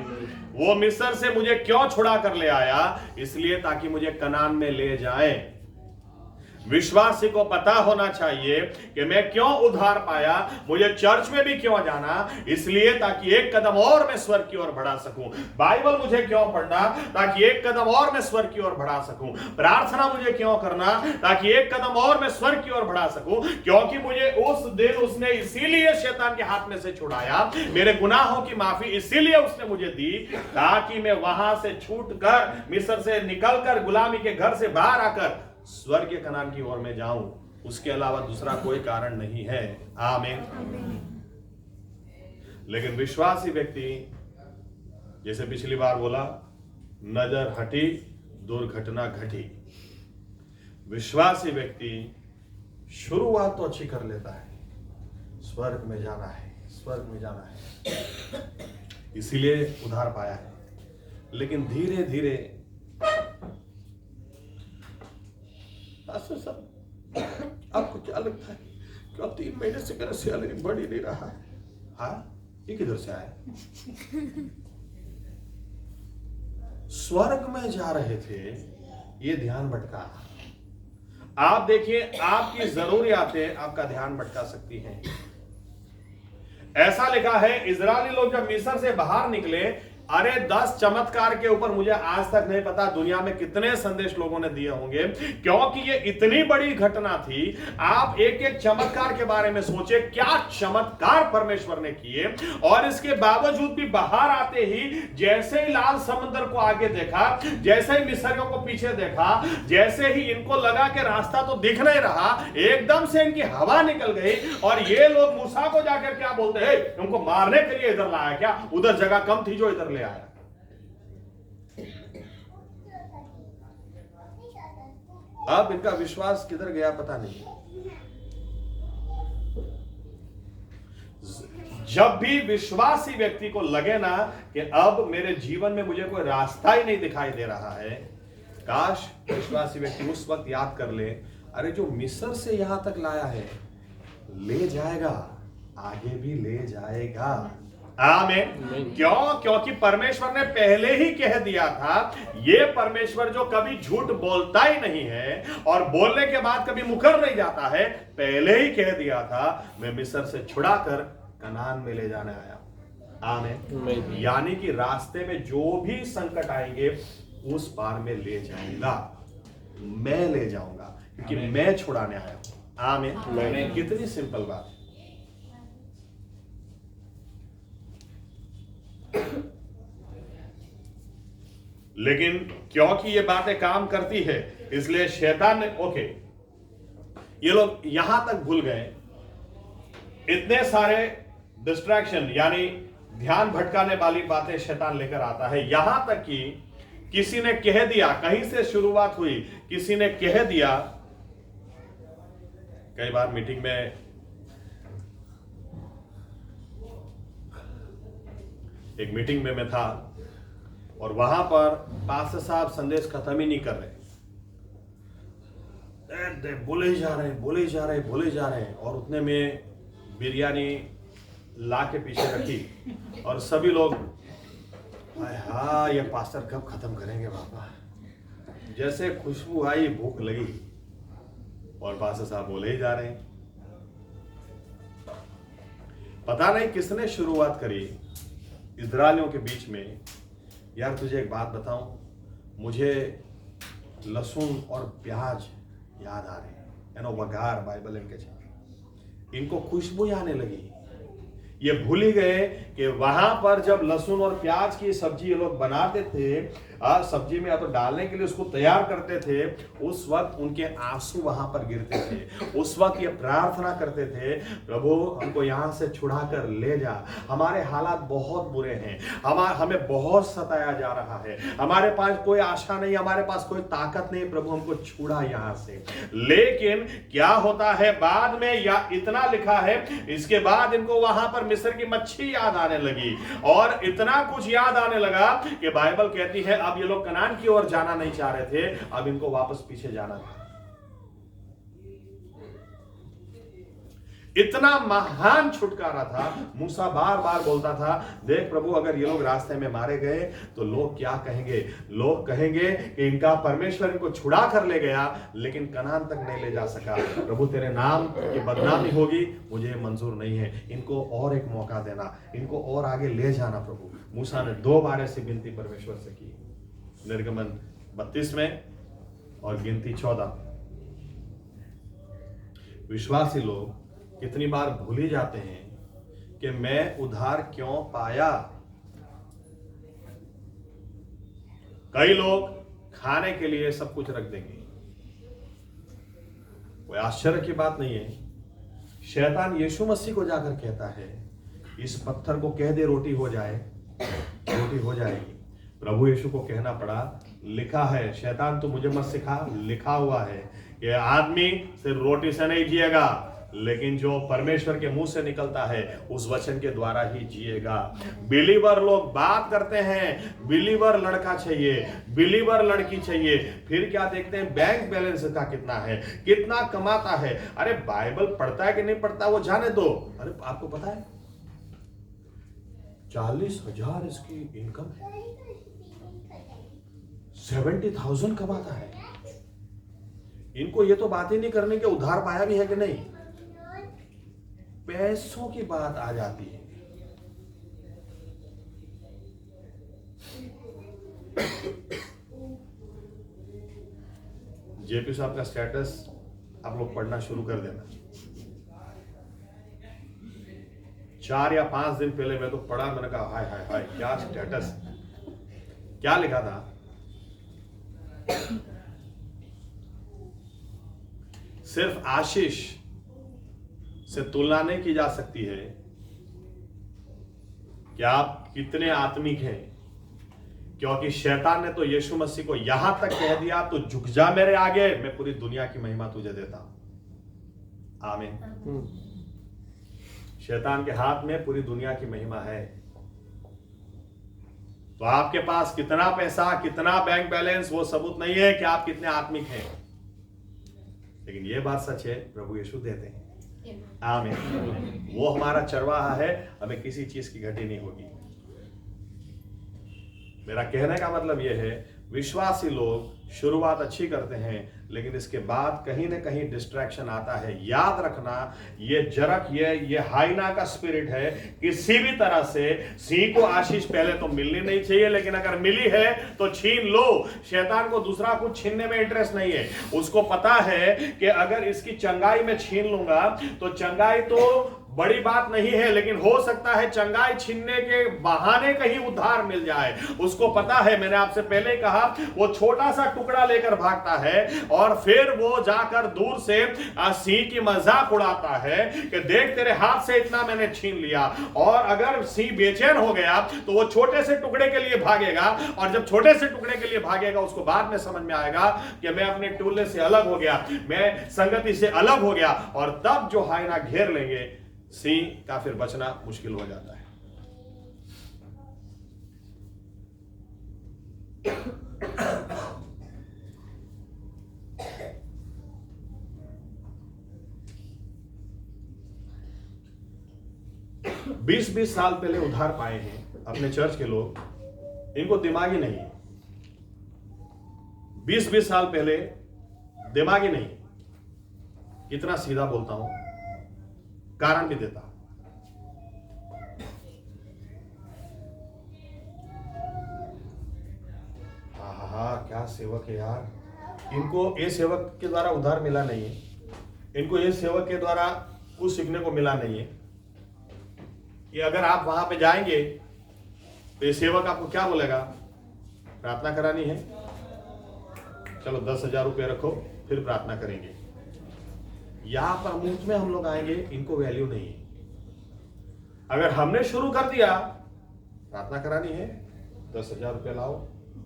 वो मिस्र से मुझे क्यों छुड़ा कर ले आया? इसलिए ताकि मुझे कनान में ले जाए। विश्वासी को पता होना चाहिए कि मैं क्यों उद्धार पाया, मुझे चर्च में भी क्यों जाना, इसलिए ताकि एक कदम और मैं स्वर्ग की ओर बढ़ा सकूं। बाइबल मुझे क्यों पढ़ना, ताकि एक कदम और मैं स्वर्ग की ओर बढ़ा सकूं। प्रार्थना मुझे क्यों करना, ताकि एक कदम और मैं स्वर्ग की ओर बढ़ा सकूं, क्योंकि मुझे उस दिन उसने इसीलिए शैतान के हाथ में से छुड़ाया, मेरे गुनाहों की माफी इसीलिए उसने मुझे दी, ताकि मैं वहां से छूट कर, मिस्र से निकलकर, गुलामी के घर से बाहर आकर स्वर्ग के कनान की ओर में जाऊं। उसके अलावा दूसरा कोई कारण नहीं है। आमीन। लेकिन विश्वासी व्यक्ति, जैसे पिछली बार बोला, नजर हटी दुर्घटना घटी। विश्वासी व्यक्ति शुरुआत तो अच्छी कर लेता है, स्वर्ग में जाना है, स्वर्ग में जाना है, इसीलिए उद्धार पाया है, लेकिन धीरे धीरे आपको क्या लगता है कि 3 महीने से मेरा सैलरी बढ़ ही नहीं रहा है? हाँ, ये किधर से आया? स्वर्ग में जा रहे थे, ये ध्यान भटका। आप देखिए, आपकी जरूरियातें आपका ध्यान भटका सकती हैं। ऐसा लिखा है, इजरायली लोग जब मिस्र से बाहर निकले, अरे 10 चमत्कार के ऊपर मुझे आज तक नहीं पता दुनिया में कितने संदेश लोगों ने दिए होंगे, क्योंकि ये इतनी बड़ी घटना थी। आप एक एक चमत्कार के बारे में सोचे, क्या चमत्कार परमेश्वर ने किए। और इसके बावजूद भी बाहर आते ही जैसे ही लाल समुद्र को आगे देखा, जैसे ही मिस्रियों को पीछे देखा, जैसे ही इनको लगा कि रास्ता तो दिख नहीं रहा, एकदम से इनकी हवा निकल गई और ये लोग मूसा को जाकर क्या बोलते हैं, उनको मारने के लिए इधर लाया क्या, उधर जगह कम थी जो इधर ले आया। अब इनका विश्वास किधर गया पता नहीं। जब भी विश्वासी व्यक्ति को लगे ना कि अब मेरे जीवन में मुझे कोई रास्ता ही नहीं दिखाई दे रहा है, काश विश्वासी व्यक्ति उस वक्त याद कर ले, अरे जो मिस्र से यहां तक लाया है ले जाएगा, आगे भी ले जाएगा। आमीन। क्यों? क्योंकि परमेश्वर ने पहले ही कह दिया था, ये परमेश्वर जो कभी झूठ बोलता ही नहीं है और बोलने के बाद कभी मुकर नहीं जाता है, पहले ही कह दिया था मैं मिस्र से छुड़ाकर कनान में ले जाने आया। आमीन। यानी कि रास्ते में जो भी संकट आएंगे उस पार में ले जाएगा, मैं ले जाऊंगा, क्योंकि मैं छुड़ाने आया हूं। आमीन। कितनी सिंपल बात। लेकिन क्योंकि ये बातें काम करती है, इसलिए शैतान ने, ओके, ये लोग यहां तक भूल गए, इतने सारे डिस्ट्रैक्शन यानी ध्यान भटकाने वाली बातें शैतान लेकर आता है। यहां तक कि किसी ने कह दिया, कहीं से शुरुआत हुई, किसी ने कह दिया, कई बार मीटिंग में एक मीटिंग में मैं था और वहां पर पास्टर साहब संदेश खत्म ही नहीं कर रहे, बोले ही जा रहे, बोले ही जा रहे, बोले ही जा रहे, और उतने में बिरयानी ला के पीछे रखी और सभी लोग, हाँ ये पास्टर कब खत्म करेंगे बाबा। जैसे खुशबू आई, भूख लगी और पास्टर साहब बोले ही जा रहे हैं। पता नहीं किसने शुरुआत करी इजरायलियों के बीच में, यार तुझे एक बात बताऊं, मुझे लहसुन और प्याज याद आ रहे हैं, वघार बाइबल इनको खुशबू आने लगी। ये भूल ही गए कि वहां पर जब लहसुन और प्याज की सब्जी ये लोग बनाते थे, सब्जी में या तो डालने के लिए उसको तैयार करते थे, उस वक्त उनके आंसू वहां पर गिरते थे। उस वक्त ये प्रार्थना करते थे, प्रभु हमको यहां से छुड़ा कर ले जा, हमारे हालात बहुत बुरे हैं, हमें बहुत सताया जा रहा है, हमारे पास कोई आशा नहीं, हमारे पास कोई ताकत नहीं, प्रभु हमको छुड़ा यहां से। लेकिन क्या होता है बाद में, या इतना लिखा है, इसके बाद इनको वहां पर मिस्र की मच्छी याद आने लगी और इतना कुछ याद आने लगा कि बाइबल कहती है अब ये लोग कनान की ओर जाना नहीं चाह रहे थे, अब इनको वापस पीछे जाना था। इतना महान छुटकारा था। मूसा बार बार बोलता था, देख प्रभु अगर ये लोग रास्ते में मारे गए तो लोग क्या कहेंगे, लोग कहेंगे कि इनका परमेश्वर इनको छुड़ा कर ले गया लेकिन कनान तक नहीं ले जा सका। प्रभु तेरे नाम की बदनामी होगी, मुझे मंजूर नहीं है, इनको और एक मौका देना, इनको और आगे ले जाना। प्रभु मूसा ने 2 बार ऐसी विनती परमेश्वर से की, निर्गमन 32 में और गिनती 14। विश्वासी लोग कितनी बार भूल ही जाते हैं कि मैं उधार क्यों पाया। कई लोग खाने के लिए सब कुछ रख देंगे, कोई आश्चर्य की बात नहीं है। शैतान यीशु मसीह को जाकर कहता है, इस पत्थर को कह दे रोटी हो जाए, रोटी हो जाएगी। प्रभु यीशु को कहना पड़ा, लिखा है, शैतान तो मुझे मत सिखा, लिखा हुआ है कि आदमी सिर्फ रोटी से नहीं जिएगा, लेकिन जो परमेश्वर के मुंह से निकलता है उस वचन के द्वारा ही जिएगा। बिलीवर लोग बात करते हैं, बिलीवर लड़का चाहिए, बिलीवर लड़की चाहिए, फिर क्या देखते हैं बैंक बैलेंस का कितना है, कितना कमाता है। अरे बाइबल पढ़ता है कि नहीं पढ़ता वो जाने दो। अरे आपको पता है 40,000 इसकी इनकम है, 70,000 कमाता है। इनको ये तो बात ही नहीं करनी कि उधार पाया भी है कि नहीं, पैसों की बात आ जाती है। जेपी साहब का स्टेटस आप लोग पढ़ना शुरू कर देना। 4 या 5 दिन पहले मैं तो पढ़ा, मैंने कहा हाय हाय हाय क्या स्टेटस, क्या लिखा था। सिर्फ आशीष से तुलना नहीं की जा सकती है कि आप कितने आत्मिक हैं, क्योंकि शैतान ने तो यीशु मसीह को यहां तक कह दिया, तो झुक जा मेरे आगे, मैं पूरी दुनिया की महिमा तुझे देता हूं। आमीन। शैतान के हाथ में पूरी दुनिया की महिमा है। तो आपके पास कितना पैसा, कितना बैंक बैलेंस, वो सबूत नहीं है कि आप कितने आत्मिक हैं, लेकिन ये बात सच है, प्रभु यीशु देते हैं। आमीन। वो हमारा चरवाहा है, हमें किसी चीज की घटी नहीं होगी। मेरा कहने का मतलब यह है, विश्वासी लोग शुरुआत अच्छी करते हैं, लेकिन इसके बाद कहीं ना कहीं डिस्ट्रैक्शन आता है। याद रखना, ये जरक, ये हाइना का स्पिरिट है। किसी भी तरह से सिंह को आशीष पहले तो मिलनी नहीं चाहिए, लेकिन अगर मिली है तो छीन लो। शैतान को दूसरा कुछ छीनने में इंटरेस्ट नहीं है। उसको पता है कि अगर इसकी चंगाई में छीन लूंगा तो चंगाई तो बड़ी बात नहीं है, लेकिन हो सकता है चंगाई छीनने के बहाने कहीं उद्धार मिल जाए। उसको पता है, मैंने आपसे पहले कहा, वो छोटा सा टुकड़ा लेकर भागता है और फिर वो जाकर दूर से सिंह की मजाक उड़ाता है कि देख तेरे हाथ से इतना मैंने छीन लिया। और अगर सिंह बेचैन हो गया तो वो छोटे से टुकड़े के लिए भागेगा, और जब छोटे से टुकड़े के लिए भागेगा उसको बाद में समझ में आएगा कि मैं अपने टोले से अलग हो गया, मैं संगति से अलग हो गया, और तब जो हाइना घेर लेंगे सिंह का फिर बचना मुश्किल हो जाता है। बीस साल पहले उधार पाए हैं अपने चर्च के लोग, इनको दिमागी नहीं है। 20 साल पहले दिमागी नहीं। कितना सीधा बोलता हूं, कारण भी देता। हा क्या सेवक है यार। इनको ये सेवक के द्वारा उधार मिला नहीं है, इनको ये सेवक के द्वारा कुछ सीखने को मिला नहीं है। ये अगर आप वहां पे जाएंगे तो ये सेवक आपको क्या बोलेगा, प्रार्थना करानी है, चलो 10,000 रुपये रखो फिर प्रार्थना करेंगे। यहां पर मुफ्त में हम लोग आएंगे, इनको वैल्यू नहीं है। अगर हमने शुरू कर दिया प्रार्थना करानी है 10,000 रुपये लाओ,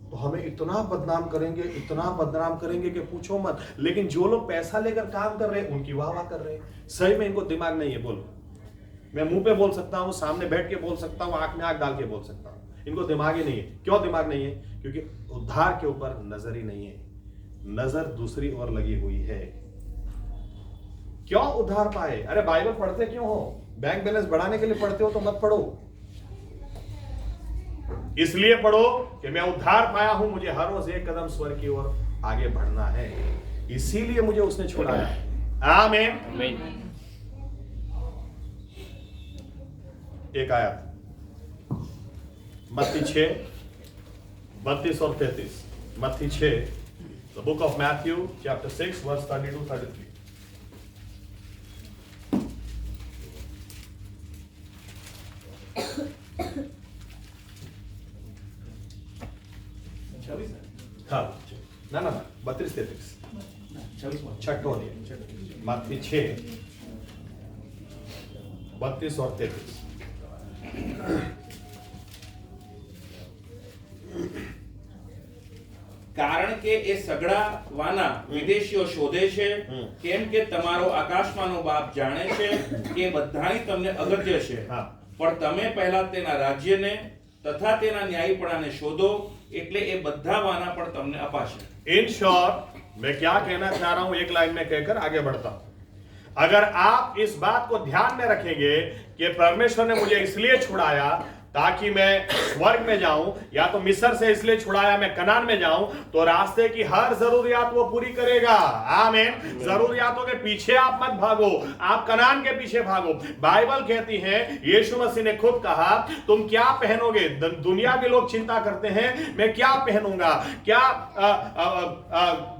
तो हमें इतना बदनाम करेंगे, इतना बदनाम करेंगे कि पूछो मत। लेकिन जो लोग पैसा लेकर काम कर रहे हैं उनकी वाह वाह कर रहे हैं। सही में इनको दिमाग नहीं है। बोलो, मैं मुंह पे बोल सकता हूं, सामने बैठ के बोल सकता हूं, आंख में आंख डाल के बोल सकता हूं, इनको दिमाग ही नहीं है। क्यों दिमाग नहीं है? क्योंकि उद्धार के ऊपर नजर ही नहीं है, नजर दूसरी ओर लगी हुई है। क्यों उद्धार पाए? अरे बाइबल पढ़ते क्यों हो? बैंक बैलेंस बढ़ाने के लिए पढ़ते हो तो मत पढ़ो। इसलिए पढ़ो कि मैं उद्धार पाया हूं, मुझे हर रोज एक कदम स्वर्ग की ओर आगे बढ़ना है, इसीलिए मुझे उसने छुड़ाया। आमीन। एक आयत मत्ती 6:32 और 33। मत्ती 6, the book of Matthew chapter 6 verse 32-33। हाँ ना 32-33 छठो दिए। मत्ती 6 32 और 33। કારણ કે એ સગડા વાના વિદેશીઓ શોધે છે, કેમ કે તમારો આકાશમાંનો બાપ જાણે છે કે બધાની તમને અગત્ય છે, પણ તમે પહેલા તેના રાજ્યને તથા તેના ન્યાયીપણાને શોધો, એટલે એ બધા વાના પણ તમને અપાશે। इन शॉर्ट मैं क्या कहना चाह रहा हूं, एक लाइन में कहकर आगे बढ़ता हूं। अगर आप इस बात को ध्यान में रखेंगे कि परमेश्वर ने मुझे इसलिए छुड़ाया, ताकि मैं स्वर्ग में जाऊं, या तो मिस्र से इसलिए छुड़ाया मैं कनान में जाऊं, तो रास्ते की हर जरूरियात वो पूरी करेगा। आमीन। जरूरियातों के पीछे आप मत भागो, आप कनान के पीछे भागो। बाइबल कहती है, यीशु मसीह ने खुद कहा, तुम क्या पहनोगे? दुनिया के लोग चिंता करते हैं मैं क्या पहनूंगा, क्या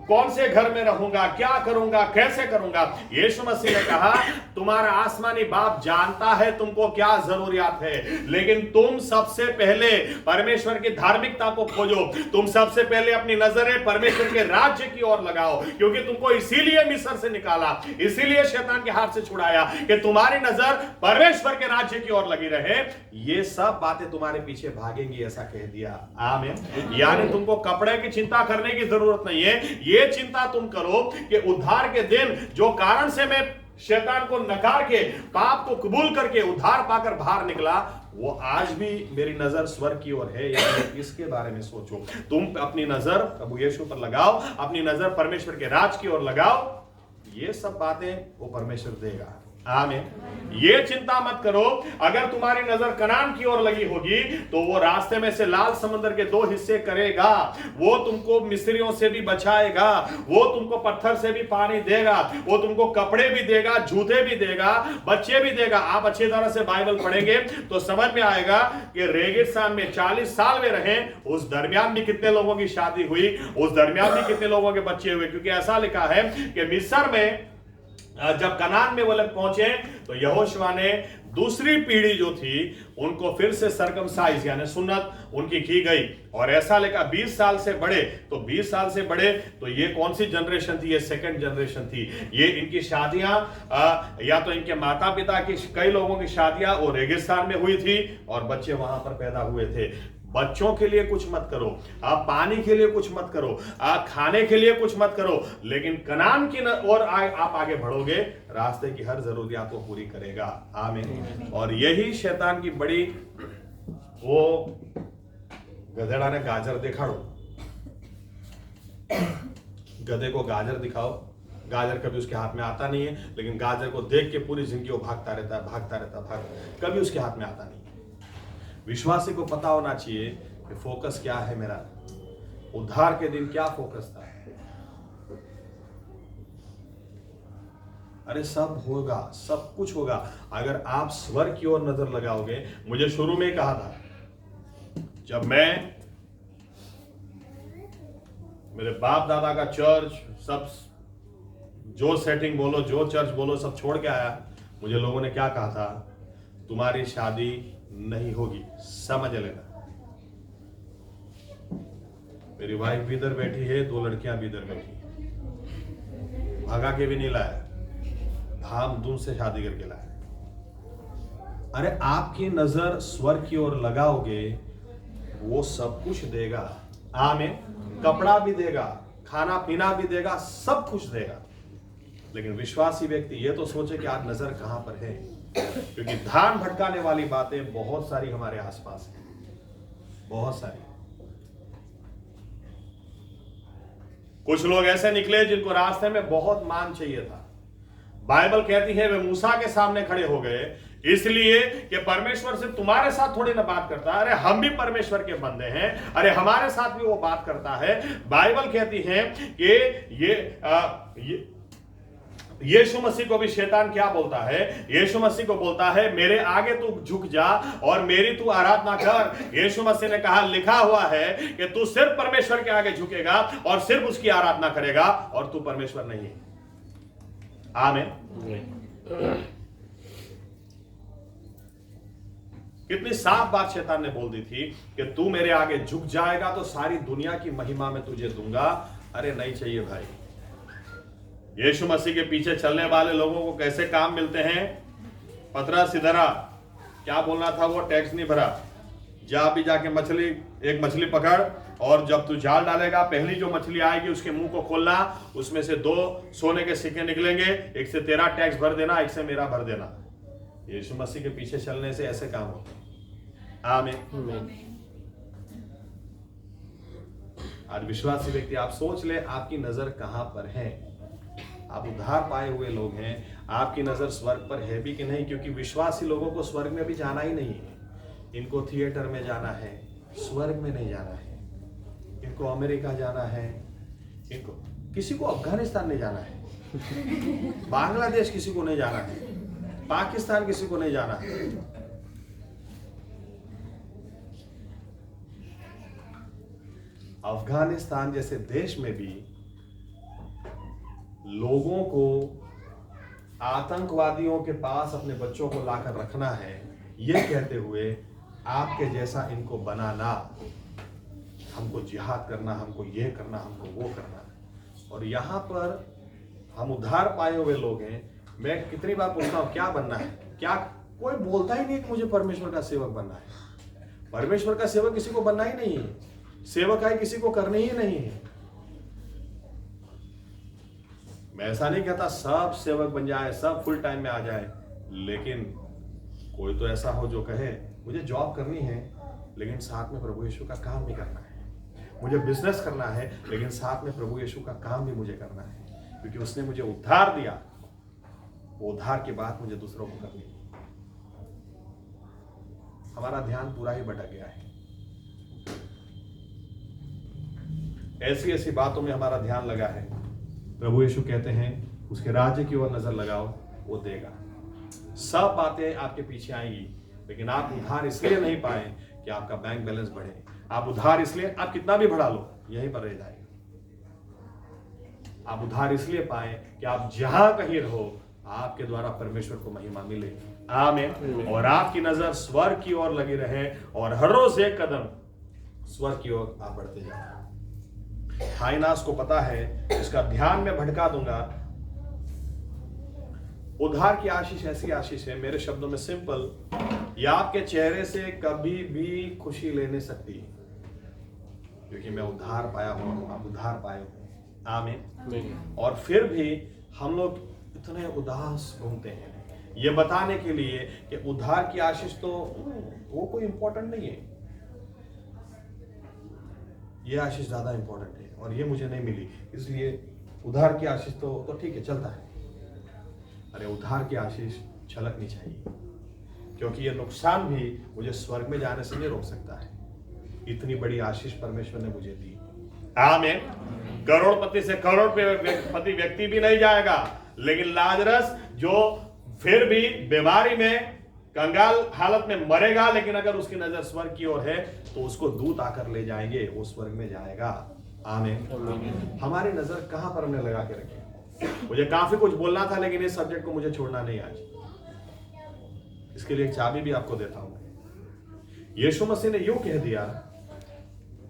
कौन से घर में रहूंगा, क्या करूंगा, कैसे करूंगा। यीशु मसीह ने कहा, तुम्हारा आसमानी बाप जानता है तुमको क्या जरूरियात है, लेकिन तुम सबसे पहले परमेश्वर की धार्मिकता को खोजो। तुम सबसे पहले अपनी नजरें परमेश्वर के राज्य की ओर लगाओ, क्योंकि तुमको इसीलिए मिस्र से निकाला, इसीलिए शैतान के हाथ से छुड़ाया कि तुम्हारी नजर परमेश्वर के राज्य की ओर लगी रहे। ये सब बातें तुम्हारे पीछे भागेंगी, ऐसा कह दिया। आमीन। यानी तुमको कपड़े की चिंता करने की जरूरत नहीं है, ये चिंता तुम करो कि उद्धार के दिन जो कारण से मैं शैतान को नकार के पाप को कबूल करके उद्धार पाकर बाहर निकला, वो आज भी मेरी नजर स्वर्ग की ओर है, यानी इसके बारे में सोचो। तुम अपनी नजर प्रभु यीशु पर लगाओ, अपनी नजर परमेश्वर के राज की ओर लगाओ, ये सब बातें वो परमेश्वर देगा। आमीन। ये चिंता मत करो, अगर तुम्हारी नजर कनान की ओर लगी होगी तो वो रास्ते में से लाल समुद्र के 2 हिस्से करेगा, वो तुमको मिस्रियों से भी बचाएगा, वो तुमको पत्थर से भी पानी देगा, वो तुमको कपड़े भी देगा, जूते भी देगा, बच्चे भी देगा। आप अच्छी तरह से बाइबल पढ़ेंगे तो समझ में आएगा कि रेगिस्तान में 40 साल में रहे, उस दरमियान भी कितने लोगों की शादी हुई, उस दरमियान भी कितने लोगों के बच्चे हुए, क्योंकि ऐसा लिखा है कि मिस्र में जब कनान में वो लोग पहुंचे तो यहोशुआ ने दूसरी पीढ़ी जो थी उनको फिर से सरकमसाइज यानी सुन्नत उनकी की गई। और ऐसा लिखा 20 साल से बड़े, तो 20 साल से बड़े तो ये कौन सी जनरेशन थी? ये सेकंड जनरेशन थी। ये इनकी शादियां या तो इनके माता पिता की कई लोगों की शादियां वो रेगिस्तान में हुई थी और बच्चे वहां पर पैदा हुए थे। बच्चों के लिए कुछ मत करो, आप पानी के लिए कुछ मत करो, आप खाने के लिए कुछ मत करो, लेकिन कनान की ओर आप आगे बढ़ोगे, रास्ते की हर जरूरियात को पूरी करेगा। आमीन। और यही शैतान की बड़ी, वो गधेड़ा ने गाजर दिखाओ, गधे को गाजर दिखाओ, गाजर कभी उसके हाथ में आता नहीं है, लेकिन गाजर को देख के पूरी जिंदगी वो भागता रहता, कभी उसके हाथ में आता नहीं। विश्वासी को पता होना चाहिए कि फोकस क्या है मेरा, उद्धार के दिन क्या फोकस था। अरे सब होगा, सब कुछ होगा अगर आप स्वर्ग की ओर नजर लगाओगे। मुझे शुरू में कहा था, जब मैं मेरे बाप दादा का चर्च, सब जो सेटिंग बोलो, जो चर्च बोलो, सब छोड़ के आया, मुझे लोगों ने क्या कहा था? तुम्हारी शादी नहीं होगी, समझ लेना। मेरी वाइफ भी इधर बैठी है, 2 लड़कियां भी इधर बैठी, भगा के भी नहीं लाया, धाम-धूम से शादी करके लाया। अरे आपकी नजर स्वर्ग की ओर लगाओगे, वो सब कुछ देगा। आमीन। कपड़ा भी देगा, खाना पीना भी देगा, सब कुछ देगा। लेकिन विश्वासी व्यक्ति ये तो सोचे कि आज नजर कहां पर है, क्योंकि ध्यान भटकाने वाली बातें बहुत सारी हमारे आसपास हैं, बहुत सारी। कुछ लोग ऐसे निकले जिनको रास्ते में बहुत मान चाहिए था। बाइबल कहती है वे मूसा के सामने खड़े हो गए, इसलिए कि परमेश्वर से तुम्हारे साथ थोड़ी ना बात करता है, अरे हम भी परमेश्वर के बंदे हैं, अरे हमारे साथ भी वो बात करता है। बाइबल कहती है कि यीशु मसीह को भी शैतान क्या बोलता है? यीशु मसीह को बोलता है मेरे आगे तू झुक जा और मेरी तू आराधना कर। यीशु मसीह ने कहा, लिखा हुआ है कि तू सिर्फ परमेश्वर के आगे झुकेगा और सिर्फ उसकी आराधना करेगा, और तू परमेश्वर नहीं है। आमीन। कितनी साफ बात शैतान ने बोल दी थी कि तू मेरे आगे झुक जाएगा तो सारी दुनिया की महिमा में तुझे दूंगा। अरे नहीं चाहिए भाई। यीशु मसीह के पीछे चलने वाले लोगों को कैसे काम मिलते हैं? पतरस इधर आ, क्या बोलना था वो? टैक्स नहीं भरा, जा भी जाके एक मछली पकड़, और जब तू जाल डालेगा पहली जो मछली आएगी उसके मुंह को खोलना, उसमें से 2 सोने के सिक्के निकलेंगे, एक से तेरा टैक्स भर देना, एक से मेरा भर देना। यीशु मसीह के पीछे चलने से ऐसे काम होते हैं। आमीन। आज विश्वासी व्यक्ति, आप सोच ले आपकी नजर कहां पर है। आप उद्धार पाए हुए लोग हैं, आपकी नजर स्वर्ग पर है भी कि नहीं? क्योंकि विश्वासी लोगों को स्वर्ग में भी जाना ही नहीं है। इनको थिएटर में जाना है, स्वर्ग में नहीं जाना है। इनको अमेरिका जाना है, इनको किसी को अफगानिस्तान नहीं जाना है, बांग्लादेश किसी को नहीं जाना है, पाकिस्तान किसी को नहीं जाना है। अफगानिस्तान जैसे देश में भी लोगों को आतंकवादियों के पास अपने बच्चों को लाकर रखना है, यह कहते हुए आपके जैसा इनको बनाना, हमको जिहाद करना, हमको ये करना, हमको वो करना। और यहाँ पर हम उद्धार पाए हुए लोग हैं। मैं कितनी बार पूछता हूँ क्या बनना है, क्या कोई बोलता ही नहीं कि मुझे परमेश्वर का सेवक बनना है। परमेश्वर का सेवक किसी को बनना ही नहीं है, सेवक है किसी को करनी ही नहीं है। मैं ऐसा नहीं कहता सब सेवक बन जाए, सब फुल टाइम में आ जाए, लेकिन कोई तो ऐसा हो जो कहे मुझे जॉब करनी है लेकिन साथ में प्रभु यीशु का काम भी करना है, मुझे बिजनेस करना है लेकिन साथ में प्रभु यीशु का काम भी मुझे करना है, क्योंकि उसने मुझे उद्धार दिया, वो उद्धार की बात मुझे दूसरों को करनी है। हमारा ध्यान पूरा ही भटक गया है, ऐसी ऐसी बातों में हमारा ध्यान लगा है। प्रभु यीशु कहते हैं उसके राज्य की ओर नजर लगाओ, वो देगा। सब बातें आपके पीछे आएंगी, लेकिन आप उधार इसलिए नहीं पाए कि आपका बैंक बैलेंस बढ़े। आप उधार इसलिए, आप कितना भी बढ़ा लो यहीं पर रह जाएगा। आप उधार इसलिए पाए कि आप जहां कहीं रहो आपके द्वारा परमेश्वर को महिमा मिले। आमीन। और आपकी नजर स्वर्ग की ओर लगी रहे और हर रोज एक कदम स्वर्ग की ओर आप बढ़ते जाए। हाइनास को पता है इसका ध्यान में भटका दूंगा। उद्धार की आशीष ऐसी आशीष है, मेरे शब्दों में सिंपल, ये आपके चेहरे से कभी भी खुशी ले नहीं सकती, क्योंकि मैं उद्धार पाया हूं, आप उद्धार पाए हो। आमीन। और फिर भी हम लोग इतने उदास घूमते हैं ये बताने के लिए कि उद्धार की आशीष तो वो कोई इंपॉर्टेंट नहीं है, ये आशीष ज्यादा इंपॉर्टेंट है और ये मुझे नहीं मिली, इसलिए उद्धार की आशीष तो ठीक है, चलता है। अरे उद्धार की आशीष छलकनी चाहिए, क्योंकि ये नुकसान भी मुझे स्वर्ग में जाने से नहीं रोक सकता है। इतनी बड़ी आशीष परमेश्वर ने मुझे दी। आमीन। करोड़पति से करोड़पति व्यक्ति भी नहीं जाएगा, लेकिन लाजरस जो फिर भी बीमारी में कंगाल हालत में मरेगा, लेकिन अगर उसकी नजर स्वर्ग की ओर है तो उसको दूत आकर ले जाएंगे, वो स्वर्ग में जाएगा। आमीन। हमारी नजर कहां पर हमने लगा के रखी? मुझे काफी कुछ बोलना था, लेकिन इस सब्जेक्ट को मुझे छोड़ना नहीं आज। इसके लिए एक चाबी भी आपको देता हूं। यीशु मसीह ने यूं कह दिया,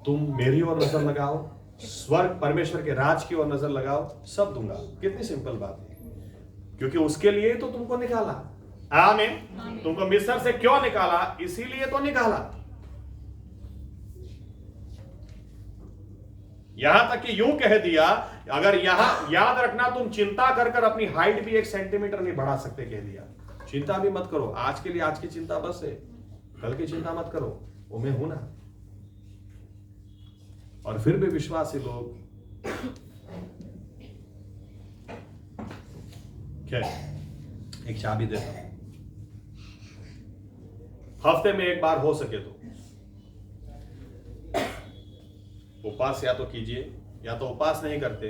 तुम मेरी ओर नजर लगाओ, स्वर्ग परमेश्वर के राज की ओर नजर लगाओ, सब दूंगा। कितनी सिंपल बात है, क्योंकि उसके लिए तो तुमको निकाला। आमीन। तुमको मिस्र से क्यों निकाला? इसीलिए तो निकाला। यहां तक कि यूं कह दिया, अगर यहां याद रखना, तुम चिंता कर कर अपनी हाइट भी 1 सेंटीमीटर नहीं बढ़ा सकते, कह दिया। चिंता भी मत करो, आज के लिए आज की चिंता बस है, कल की चिंता मत करो, वो मैं हूं ना। और फिर भी विश्वासी लोग क्या, एक चाबी देता हूं, हफ्ते में एक बार हो सके तो उपवास या तो कीजिए, या तो उपवास नहीं करते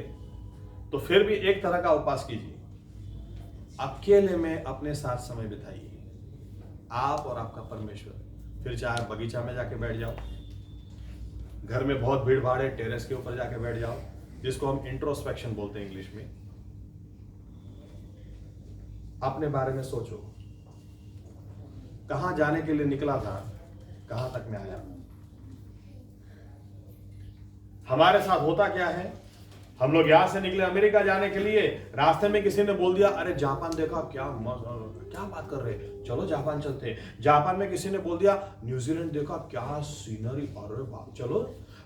तो फिर भी एक तरह का उपवास कीजिए। अकेले में अपने साथ समय बिताइए, आप और आपका परमेश्वर। फिर चाहे बगीचा में जाके बैठ जाओ, घर में बहुत भीड़ भाड़ है, टेरेस के ऊपर जाके बैठ जाओ, जिसको हम इंट्रोस्पेक्शन बोलते हैं इंग्लिश में। अपने बारे में सोचो, कहां जाने के लिए निकला था, कहां तक मैं आया। हमारे साथ होता क्या है, हम लोग यहां से निकले अमेरिका जाने के लिए, रास्ते में किसी ने बोल दिया, अरे जापान देखा, क्या बात कर रहे, चलो जापान चलते हैं। जापान में किसी ने बोल दिया, न्यूजीलैंड देखा, क्या सीनरी, अरे बाप, चलो।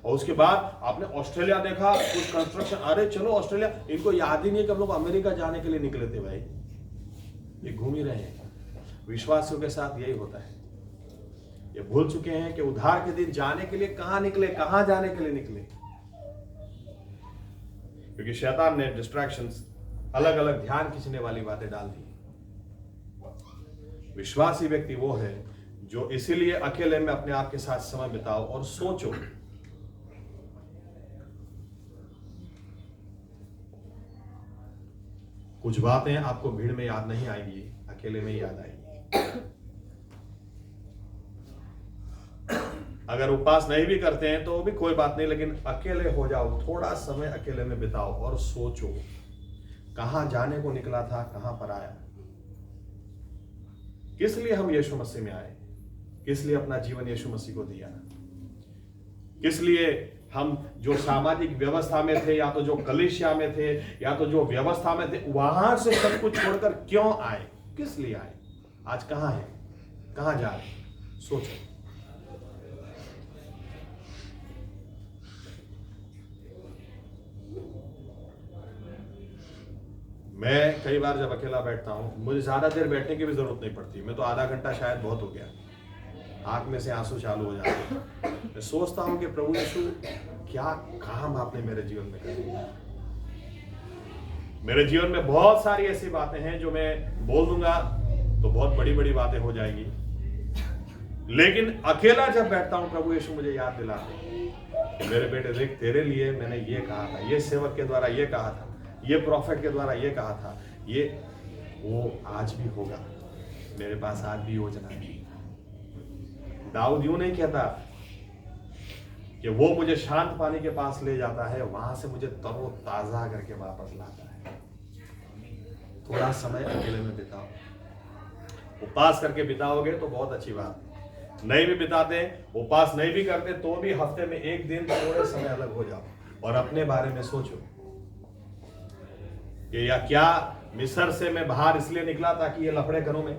और उसके बाद आपने ऑस्ट्रेलिया देखा, कुछ कंस्ट्रक्शन, अरे चलो ऑस्ट्रेलिया। इनको याद ही नहीं कि हम लोग अमेरिका जाने के लिए निकले थे। भाई ये घूम ही रहे हैं। विश्वासियों के साथ यही होता है, ये भूल चुके हैं कि उद्धार के दिन जाने के लिए कहां निकले, कहां जाने के लिए निकले। क्योंकि शैतान ने डिस्ट्रैक्शंस, अलग अलग ध्यान खींचने वाली बातें डाल दी। विश्वासी व्यक्ति वो है जो इसीलिए अकेले में अपने आप के साथ समय बिताओ और सोचो। कुछ बातें आपको भीड़ में याद नहीं आएंगी, अकेले में याद आएंगी। अगर उपवास नहीं भी करते हैं तो भी कोई बात नहीं, लेकिन अकेले हो जाओ, थोड़ा समय अकेले में बिताओ और सोचो कहां जाने को निकला था, कहां पर आया, किस लिए हम यीशु मसीह में आए, किस लिए अपना जीवन यीशु मसीह को दिया, किस लिए हम जो सामाजिक व्यवस्था में थे, या तो जो कलीसिया में थे, या तो जो व्यवस्था में थे, वहां से सब कुछ छोड़कर क्यों आए, किस लिए आए, आज कहां है, कहां जा रहे, सोचो। मैं कई बार जब अकेला बैठता हूं, मुझे ज्यादा देर बैठने की भी जरूरत नहीं पड़ती, मैं तो आधा घंटा शायद बहुत हो गया, आंख में से आंसू चालू हो जाते हैं। मैं सोचता हूं कि प्रभु यीशु क्या काम आपने मेरे जीवन में कर। मेरे जीवन में बहुत सारी ऐसी बातें हैं जो मैं बोल दूंगा तो बहुत बड़ी बड़ी बातें हो जाएंगी, लेकिन अकेला जब बैठता हूं प्रभु यीशु मुझे याद दिलाते हैं कि मेरे बेटे देख, तेरे लिए मैंने ये कहा था, ये सेवक के द्वारा ये कहा था, ये प्रॉफिट के द्वारा ये कहा था, ये वो आज भी होगा, मेरे पास आज भी योजना है। दाऊद यूं नहीं कहता कि वो मुझे शांत पानी के पास ले जाता है, वहां से मुझे तरोताजा करके वापस लाता है। थोड़ा समय अकेले में बिताओ, उपवास करके बिताओगे तो बहुत अच्छी बात, नहीं भी बिताते, उपवास नहीं भी करते तो भी हफ्ते में एक दिन थोड़े समय अलग हो जाओ और अपने बारे में सोचो कि या क्या मिस्र से मैं बाहर इसलिए निकला था कि ये लफड़े करूं, मैं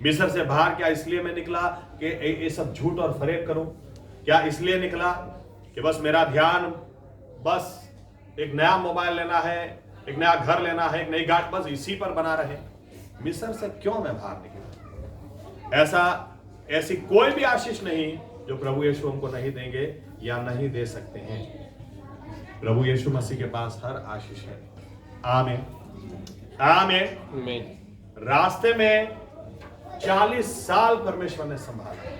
मिस्र से बाहर क्या इसलिए मैं निकला कि ये सब झूठ और फरेब करूं, क्या इसलिए निकला कि बस मेरा ध्यान बस एक नया मोबाइल लेना है, एक नया घर लेना है, एक नई गाड़ी, बस इसी पर बना रहे। मिस्र से क्यों मैं बाहर निकला? ऐसी कोई भी आशीष नहीं जो प्रभु यीशु हमको नहीं देंगे या नहीं दे सकते हैं। प्रभु यीशु मसीह के पास हर आशीष है। आमीन आमीन। रास्ते में 40 साल परमेश्वर ने संभाला,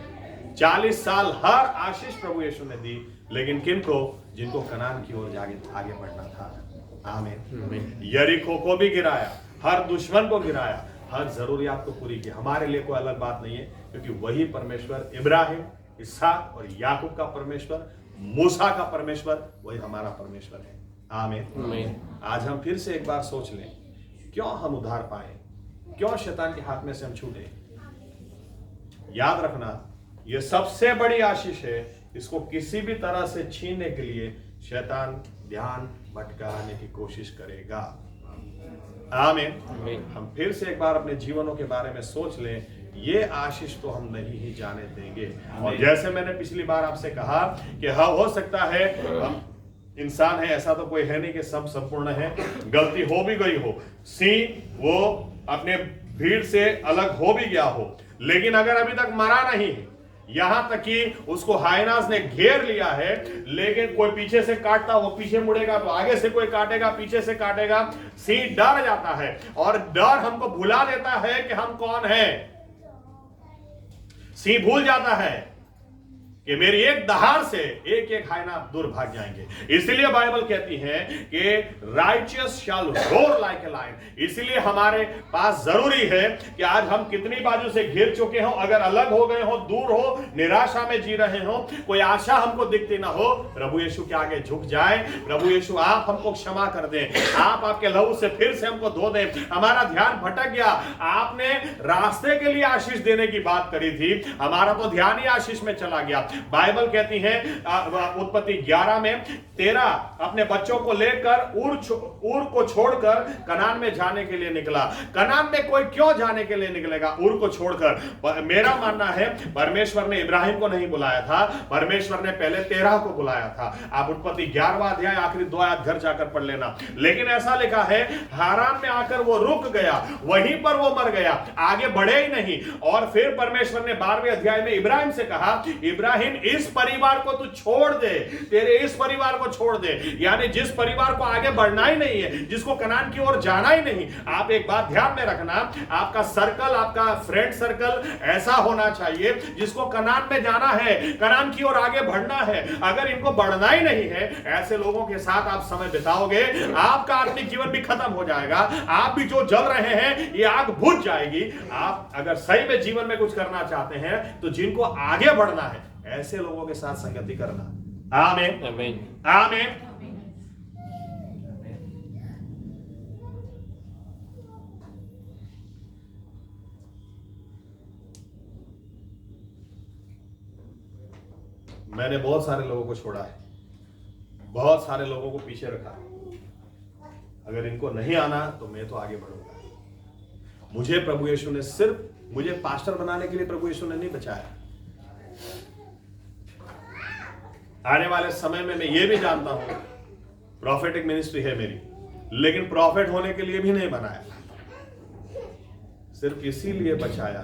40 साल हर आशीष प्रभु यीशु ने दी, लेकिन किनको? जिनको कनान की ओर आगे बढ़ना था। आमीन। यरीको को भी गिराया, हर दुश्मन को गिराया, हर जरूरियात को पूरी की। हमारे लिए कोई अलग बात नहीं है, क्योंकि वही परमेश्वर इब्राहिम, इसहाक और याकूब का परमेश्वर, मूसा का परमेश्वर, वही हमारा परमेश्वर है। आमीन। आज हम फिर से एक बार सोच लें, क्यों हम उद्धार पाए, क्यों शैतान के हाथ में से हम छूटे। याद रखना, यह सबसे बड़ी आशीष है, इसको किसी भी तरह से छीनने के लिए शैतान ध्यान भटकाने की कोशिश करेगा। आमीन। हम फिर से एक बार अपने जीवनों के बारे में सोच लें, ये आशीष तो हम नहीं ही जाने देंगे। और जैसे मैंने पिछली बार आपसे कहा कि हाँ, हो सकता है हम इंसान है, ऐसा तो कोई है नहीं कि सब संपूर्ण है, गलती हो भी गई हो, वो अपने भीड़ से अलग हो भी गया हो, लेकिन अगर अभी तक मरा नहीं है, यहां तक कि उसको हायनास ने घेर लिया है, लेकिन कोई पीछे से काटता, वो पीछे मुड़ेगा तो आगे से कोई काटेगा, पीछे से काटेगा, सिंह डर जाता है और डर हमको भुला देता है कि हम कौन हैं। सिंह भूल जाता है कि मेरी एक दहाड़ से एक एक हायना दूर भाग जाएंगे। इसलिए बाइबल कहती है कि righteous shall roar like a lion. इसलिए हमारे पास जरूरी है कि आज हम कितनी बाजू से घिर चुके हो, अगर अलग हो गए हो, दूर हो, निराशा में जी रहे हो, कोई आशा हमको दिखती ना हो, प्रभु यीशु के आगे झुक जाए। प्रभु यीशु, आप हमको क्षमा कर दें, आप आपके लहू से फिर से हमको धो दें। हमारा ध्यान भटक गया, आपने रास्ते के लिए आशीष देने की बात करी थी, हमारा तो ध्यान ही आशीष में चला गया। बाइबल कहती है उत्पत्ति 11 में, 13 अपने बच्चों को लेकर ऊर को छोड़कर कनान में जाने के लिए निकला। कनान में कोई क्यों जाने के लिए निकलेगा ऊर को छोड़कर? मेरा मानना है परमेश्वर ने इब्राहिम को नहीं बुलाया था, परमेश्वर ने पहले 13 को बुलाया था। आप उत्पत्ति 11वां अध्याय आखिरी 2 आयत घर जाकर पढ़ लेना। लेकिन ऐसा लिखा है, हारान में आकर वो रुक गया, वहीं पर वो मर गया, आगे बढ़े ही नहीं। और फिर परमेश्वर ने 12वें अध्याय में इब्राहिम से कहा, इब्राहिम इब्राहिम इस परिवार को तू छोड़ दे, तेरे इस परिवार को छोड़ दे, यानी जिस परिवार को आगे बढ़ना ही नहीं है, जिसको कनान की ओर जाना ही नहीं। आप एक बात ध्यान में रखना, आपका सर्कल, आपका फ्रेंड सर्कल ऐसा होना चाहिए जिसको कनान में जाना है, कनान की ओर आगे बढ़ना है। अगर इनको बढ़ना ही नहीं है, ऐसे लोगों के साथ आप समय बिताओगे, आपका आत्मिक जीवन भी खत्म हो जाएगा। आप भी जो जल रहे हैं ये आग बुझ जाएगी। आप अगर सही में जीवन में कुछ करना चाहते हैं तो जिनको आगे बढ़ना है ऐसे लोगों के साथ संगति करना। आमीन, आमीन। आमीन। मैंने बहुत सारे लोगों को छोड़ा है, बहुत सारे लोगों को पीछे रखा। अगर इनको नहीं आना तो मैं तो आगे बढ़ूंगा। मुझे प्रभु यीशु ने सिर्फ मुझे पास्टर बनाने के लिए प्रभु यीशु ने नहीं बचाया। आने वाले समय में मैं ये भी जानता हूं प्रॉफिटिक मिनिस्ट्री है मेरी, लेकिन प्रॉफिट होने के लिए भी नहीं बनाया, सिर्फ इसीलिए बचाया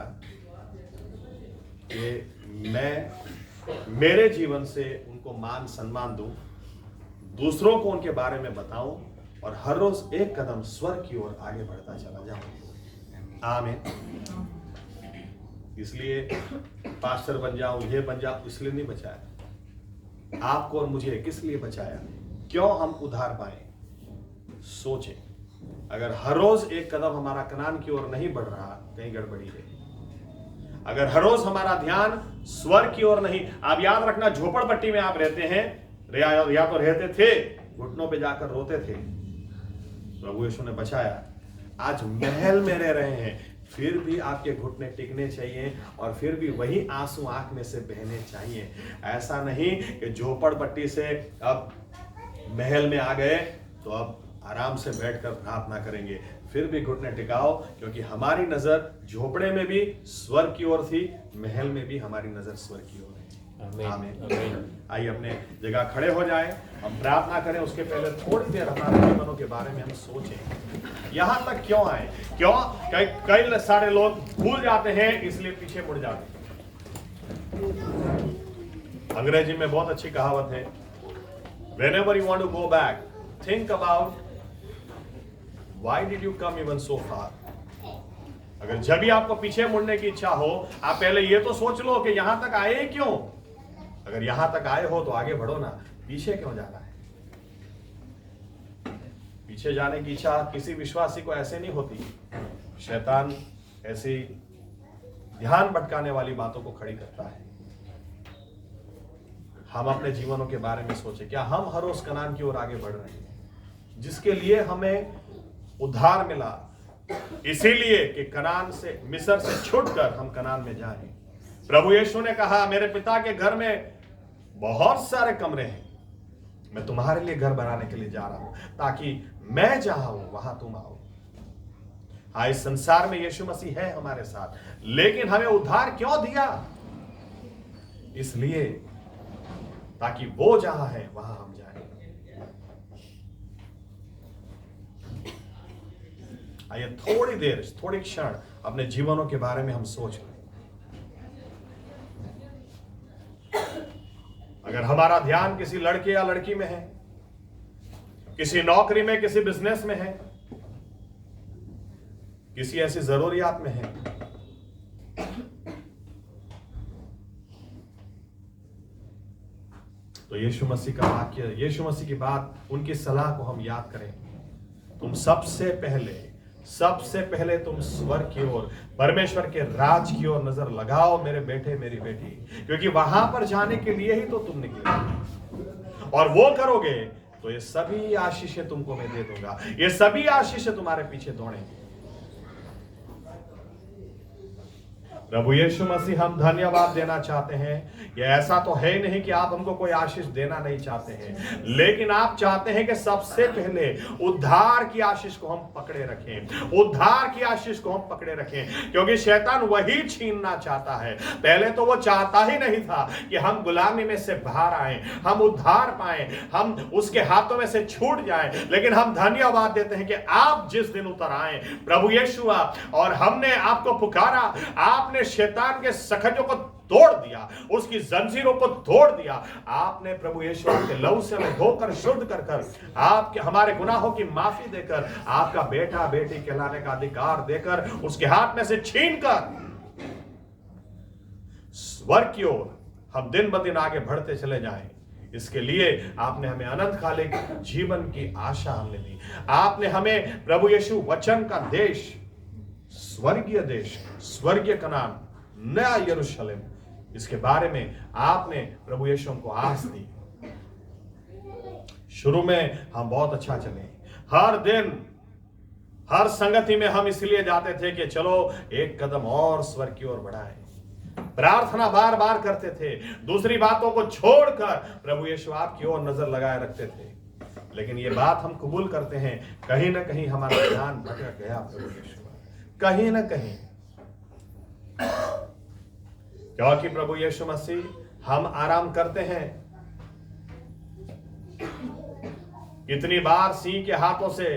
कि मैं मेरे जीवन से उनको मान सम्मान दूं, दूसरों को उनके बारे में बताऊं और हर रोज एक कदम स्वर्ग की ओर आगे बढ़ता चला जाऊं। आमीन। इसलिए पास्टर बन जाऊं, ये बन जाऊं, इसलिए नहीं बचाया। आपको और मुझे किस लिए बचाया? क्यों हम उद्धार पाए? सोचें, अगर हर रोज एक कदम हमारा कनान की ओर नहीं बढ़ रहा, कहीं गड़बड़ी है। अगर हर रोज हमारा ध्यान स्वर्ग की ओर नहीं, आप याद रखना, झोपड़पट्टी में आप रहते हैं, या तो रहते थे, घुटनों पे जाकर रोते थे, प्रभु यीशु ने बचाया। आज महल में रह रहे हैं, फिर भी आपके घुटने टिकने चाहिए और फिर भी वही आंसू आंख में से बहने चाहिए। ऐसा नहीं कि झोपड़पट्टी से अब महल में आ गए तो अब आराम से बैठकर प्रार्थना करेंगे। फिर भी घुटने टिकाओ, क्योंकि हमारी नजर झोपड़े में भी स्वर्ग की ओर थी, महल में भी हमारी नजर स्वर्ग की ओर है। आमीन। आइए अपने जगह खड़े हो जाएं, हम प्रार्थना करें। उसके पहले थोड़ी देर हमारे जीवनों के बारे में हम सोचें, यहां तक क्यों आए, क्यों कई सारे लोग भूल जाते हैं, इसलिए पीछे मुड़ जाते हैं। अंग्रेजी में बहुत अच्छी कहावत है, whenever you want to go back, think about why did you come even so far। अगर जब भी आपको पीछे मुड़ने की इच्छा हो, आप पहले ये तो सोच लो कि यहां तक आए क्यों। अगर यहां तक आए हो तो आगे बढ़ो ना, पीछे क्यों जाना है? पीछे जाने की इच्छा किसी विश्वासी को ऐसे नहीं होती। शैतान ऐसी ध्यान भटकाने वाली बातों को खड़ी करता है। हम अपने जीवनों के बारे में सोचें, क्या हम हर रोज कनान की ओर आगे बढ़ रहे हैं, जिसके लिए हमें उद्धार मिला, इसीलिए कि कनान से, मिस्र से छूटकर हम कनान में जाएं। प्रभु यीशु ने कहा, मेरे पिता के घर में बहुत सारे कमरे हैं, मैं तुम्हारे लिए घर बनाने के लिए जा रहा हूं, ताकि मैं जहां हूं वहां तुम आओ। हाँ, इस संसार में यीशु मसीह है हमारे साथ, लेकिन हमें उद्धार क्यों दिया? इसलिए ताकि वो जहां है वहां हम जाएं। आइए थोड़ी देर, थोड़ी क्षण अपने जीवनों के बारे में हम सोच लें। अगर हमारा ध्यान किसी लड़के या लड़की में है, किसी नौकरी में, किसी बिजनेस में है, किसी ऐसी जरूरियात में है, तो यीशु मसीह का वाक्य, यीशु मसीह की बात, उनकी सलाह को हम याद करें। तुम सबसे पहले तुम स्वर्ग की ओर, परमेश्वर के राज की ओर नजर लगाओ, मेरे बेटे मेरी बेटी, क्योंकि वहां पर जाने के लिए ही तो तुम निकले। और वो करोगे तो ये सभी आशीषें तुमको मैं दे दूंगा, ये सभी आशीषें तुम्हारे पीछे दौड़ेंगे। प्रभु यीशु मसीह, हम धन्यवाद देना चाहते हैं। ये ऐसा तो है ही नहीं कि आप हमको कोई आशीष देना नहीं चाहते हैं, लेकिन आप चाहते हैं कि सबसे पहले उद्धार की आशीष को हम पकड़े रखें, उद्धार की आशीष को हम पकड़े रखें, क्योंकि शैतान वही छीनना चाहता है। पहले तो वो चाहता ही नहीं था कि हम गुलामी में से बाहर आए, हम उद्धार पाएं, हम उसके हाथों में से छूट जाएं, लेकिन हम धन्यवाद देते हैं कि आप जिस दिन उतर आए प्रभु यीशु, और हमने आपको पुकारा, आपने शैतान के सखजों को तोड़ दिया, उसकी जंजीरों को तोड़ दिया। आपने प्रभु यीशु के लहू से हमें धोकर शुद्ध कर कर, आपके हमारे गुनाहों की माफी देकर, आपका बेटा बेटी कहलाने का अधिकार देकर, उसके हाथ में से छीनकर स्वर्ग की ओर हम दिन ब दिन आगे बढ़ते चले जाएं। इसके लिए आपने हमें अनंतकालिक जीवन की आशा हमने दी। आपने हमें प्रभु यीशु वचन का देश, स्वर्गीय देश, स्वर्गीय कनान, नया यरूशलेम, इसके बारे में आपने प्रभु यीशु को आस दी। शुरू में हम बहुत अच्छा चले, हर दिन हर संगति में हम इसलिए जाते थे कि चलो एक कदम और स्वर्ग की ओर बढ़ाएं। प्रार्थना बार बार करते थे, दूसरी बातों को छोड़कर प्रभु यीशु आपकी ओर नजर लगाए रखते थे। लेकिन ये बात हम कबूल करते हैं, कहीं ना कहीं हमारा ध्यान भटक गया प्रभु यीशु, कहीं ना कहीं। क्योंकि प्रभु यीशु मसीह हम आराम करते हैं, कितनी बार सिंह के हाथों से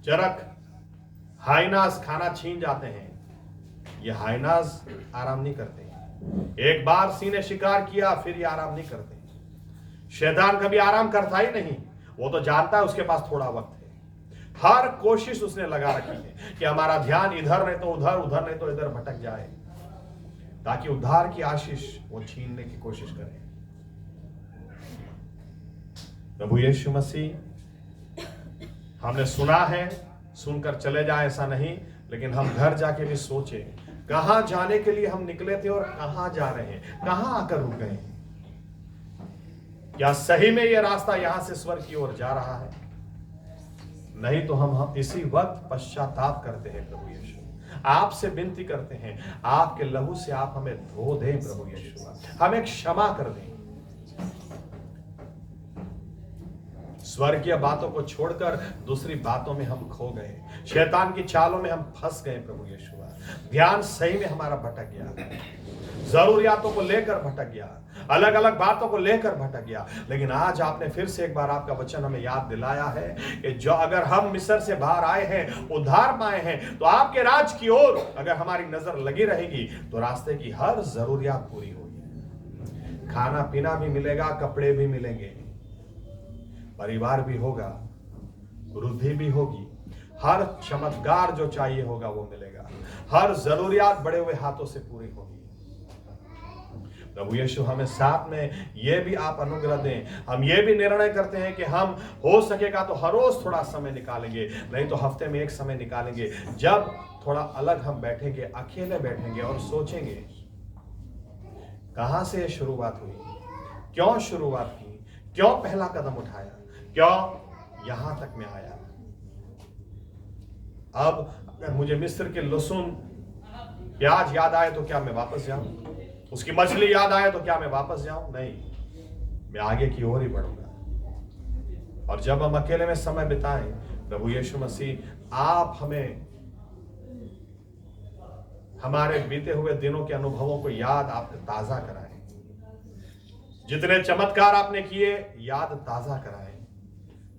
चरक हाइनास खाना छीन जाते हैं। ये हाइनास आराम नहीं करते। एक बार सिंह ने शिकार किया, फिर ये आराम नहीं करते। शैतान कभी आराम करता ही नहीं, वो तो जानता है उसके पास थोड़ा वक्त है। हर कोशिश उसने लगा रखी है कि हमारा ध्यान इधर नहीं तो उधर, उधर नहीं तो इधर भटक जाए, ताकि उद्धार की आशीष वो छीनने की कोशिश करे। प्रभु यीशु मसीह, हमने सुना है, सुनकर चले जाए ऐसा नहीं, लेकिन हम घर जाके भी सोचे कहां जाने के लिए हम निकले थे और कहां जा रहे हैं, कहां आकर रुक गए। क्या सही में यह रास्ता यहां से स्वर्ग की ओर जा रहा है? नहीं तो हम इसी वक्त पश्चाताप करते हैं। प्रभु यीशु, आपसे विनती करते हैं, आपके लहू से आप हमें धो दें। प्रभु यीशु, हमें क्षमा कर दें। स्वर्गीय बातों को छोड़कर दूसरी बातों में हम खो गए, शैतान की चालों में हम फंस गए। प्रभु यीशु, ध्यान सही में हमारा भटक गया, जरूरियातों को लेकर भटक गया, अलग अलग बातों को लेकर भटक गया। लेकिन आज आपने फिर से एक बार आपका वचन हमें याद दिलाया है कि जो अगर हम मिस्र से बाहर आए हैं, उद्धार पाए हैं, तो आपके राज की ओर अगर हमारी नजर लगी रहेगी तो रास्ते की हर जरूरियात पूरी होगी। खाना पीना भी मिलेगा, कपड़े भी मिलेंगे, परिवार भी होगा, वृद्धि भी होगी, हर चमत्कार जो चाहिए होगा वो मिलेगा, हर जरूरियात बड़े हुए हाथों से पूरी होगी। प्रभु यीशु, हमें साथ में ये भी आप अनुग्रह दें। हम ये भी निर्णय करते हैं कि हम हो सकेगा तो हर रोज थोड़ा समय निकालेंगे, नहीं तो हफ्ते में एक समय निकालेंगे, जब थोड़ा अलग हम बैठेंगे, अकेले बैठेंगे और सोचेंगे कहां से शुरुआत हुई, क्यों शुरुआत की, क्यों पहला कदम उठाया, क्यों यहां तक मैं आया। अब अगर मुझे मिस्र के लहसुन प्याज याद आए तो क्या मैं वापस जाऊं? उसकी मछली याद आए तो क्या मैं वापस जाऊं? नहीं, मैं आगे की ओर ही बढ़ूंगा। और जब हम अकेले में समय बिताएं, प्रभु यीशु मसीह, आप हमें हमारे बीते हुए दिनों के अनुभवों को याद आप ताजा कराएं, जितने चमत्कार आपने किए याद ताजा कराएं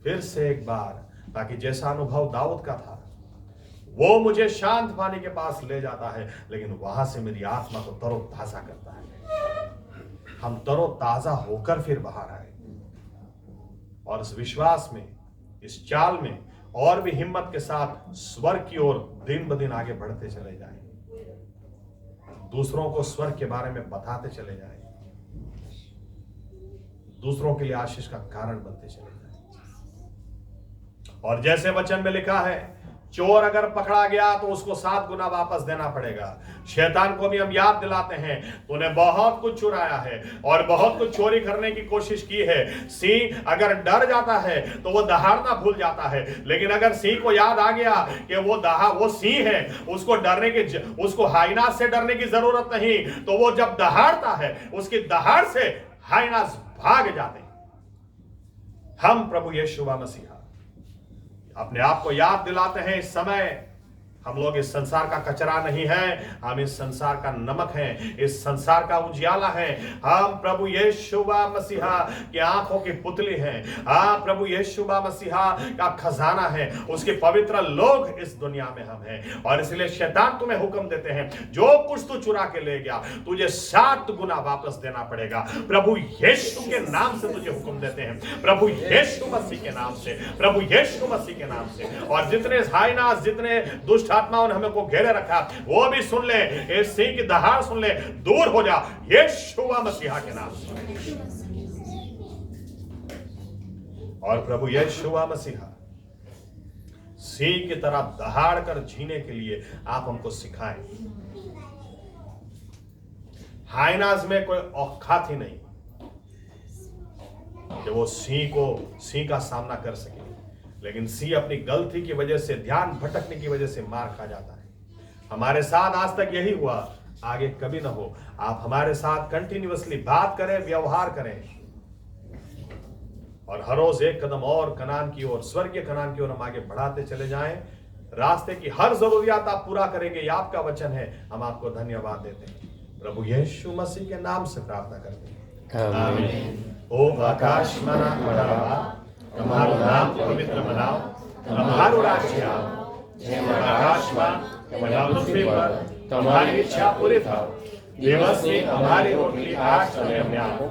फिर से एक बार, ताकि जैसा अनुभव दाऊद का था वो मुझे शांत पानी के पास ले जाता है, लेकिन वहां से मेरी आत्मा को तरोताजा करता है। हम तरोताजा होकर फिर बाहर आए और इस विश्वास में, इस चाल में और भी हिम्मत के साथ स्वर्ग की ओर दिन ब दिन आगे बढ़ते चले जाएं, दूसरों को स्वर्ग के बारे में बताते चले जाएं, दूसरों के लिए आशीष का कारण बनते चले जाएं। और जैसे वचन में लिखा है, चोर अगर पकड़ा गया तो उसको 7 गुना वापस देना पड़ेगा। शैतान को भी हम याद दिलाते हैं, तूने बहुत कुछ चुराया है और बहुत कुछ चोरी करने की कोशिश की है। सिंह अगर डर जाता है तो वो दहाड़ना भूल जाता है, लेकिन अगर सिंह को याद आ गया कि वो सिंह है, उसको डरने की, उसको हाइनास से डरने की जरूरत नहीं, तो वो जब दहाड़ता है उसकी दहाड़ से हाइनास भाग जाते हैं। हम प्रभु यीशु मसीह अपने आप को याद दिलाते हैं इस समय हम लोग इस संसार का कचरा नहीं है, हम इस संसार का नमक हैं, इस संसार का उजियाला है। हम प्रभु यीशुवा मसीहा की आंखों की पुतली हैं। हाँ, प्रभु यीशुवा मसीहा का खजाना है, उसके पवित्र लोग इस दुनिया में हम हैं। और इसलिए शैतान तुम्हें हुक्म देते हैं, जो कुछ तू चुरा के ले गया तुझे 7 गुना वापस देना पड़ेगा। प्रभु यीशु के नाम से तुझे हुक्म देते हैं, प्रभु यीशु मसीह के नाम से, प्रभु यीशु मसीह के नाम से। और जितने हाइनास, जितने दुष्ट आत्माओं ने हमें को घेरे रखा, वो भी सुन ले, इस सिंह की दहाड़ सुन ले, दूर हो जा यीशुवा मसीहा के नाम से। और प्रभु यीशुवा मसीहा सिंह की तरह दहाड़ कर जीने के लिए आप हमको सिखाएं। हाइनास में कोई औकात ही नहीं कि वो सिंह का सामना कर सके, लेकिन सिंह अपनी गलती की वजह से, ध्यान भटकने की वजह से मार खा जाता है। हमारे साथ आज तक यही हुआ, आगे कभी ना हो। आप हमारे साथ कंटिन्यूअसली बात करें, व्यवहार करें, और हर रोज एक कदम और कनान की ओर, स्वर्गीय कनान की ओर हम आगे बढ़ाते चले जाएं। रास्ते की हर जरूरियात आप पूरा करेंगे, ये आपका वचन है। हम आपको धन्यवाद देते हैं, प्रभु यीशु मसीह के नाम से प्रार्थना करते हैं, आमीन। ओ आकाश मना बढ़ावा, તમારું નામ પવિત્ર બનાવો, તમારું રાજ્ય આવો, જેમ આકાશમાં તેમ પૃથ્વી પર તમારી ઈચ્છા પૂરી થાવ। દિવસની અમારી રોટલી આજ તમે અમને આપો,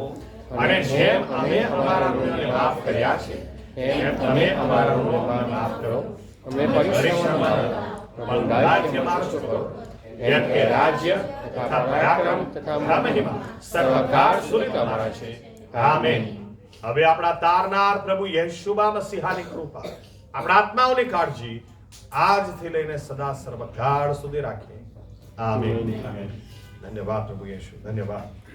અને જેમ અમે અમારા ઋણને માફ કર્યા છે એમ તમે અમારા ઋણોને માફ કરો। અમને પરીક્ષામાં ન લાવો, પણ રાજ્યમાં સુખ કરો। જેમ કે રાજ્ય તથા પરાક્રમ તથા મહિમા સર્વકાળ સુધી તમારા છે, આમીન। હવે આપણા તારનાર પ્રભુ યેશુવા મસીહાની કૃપા, આપણા આત્માઓની કાળજી આજથી લઈને સદા સર્વકાળ સુધી રાખે, આમીન। ધન્યવાદ પ્રભુ યેશુ, ધન્યવાદ।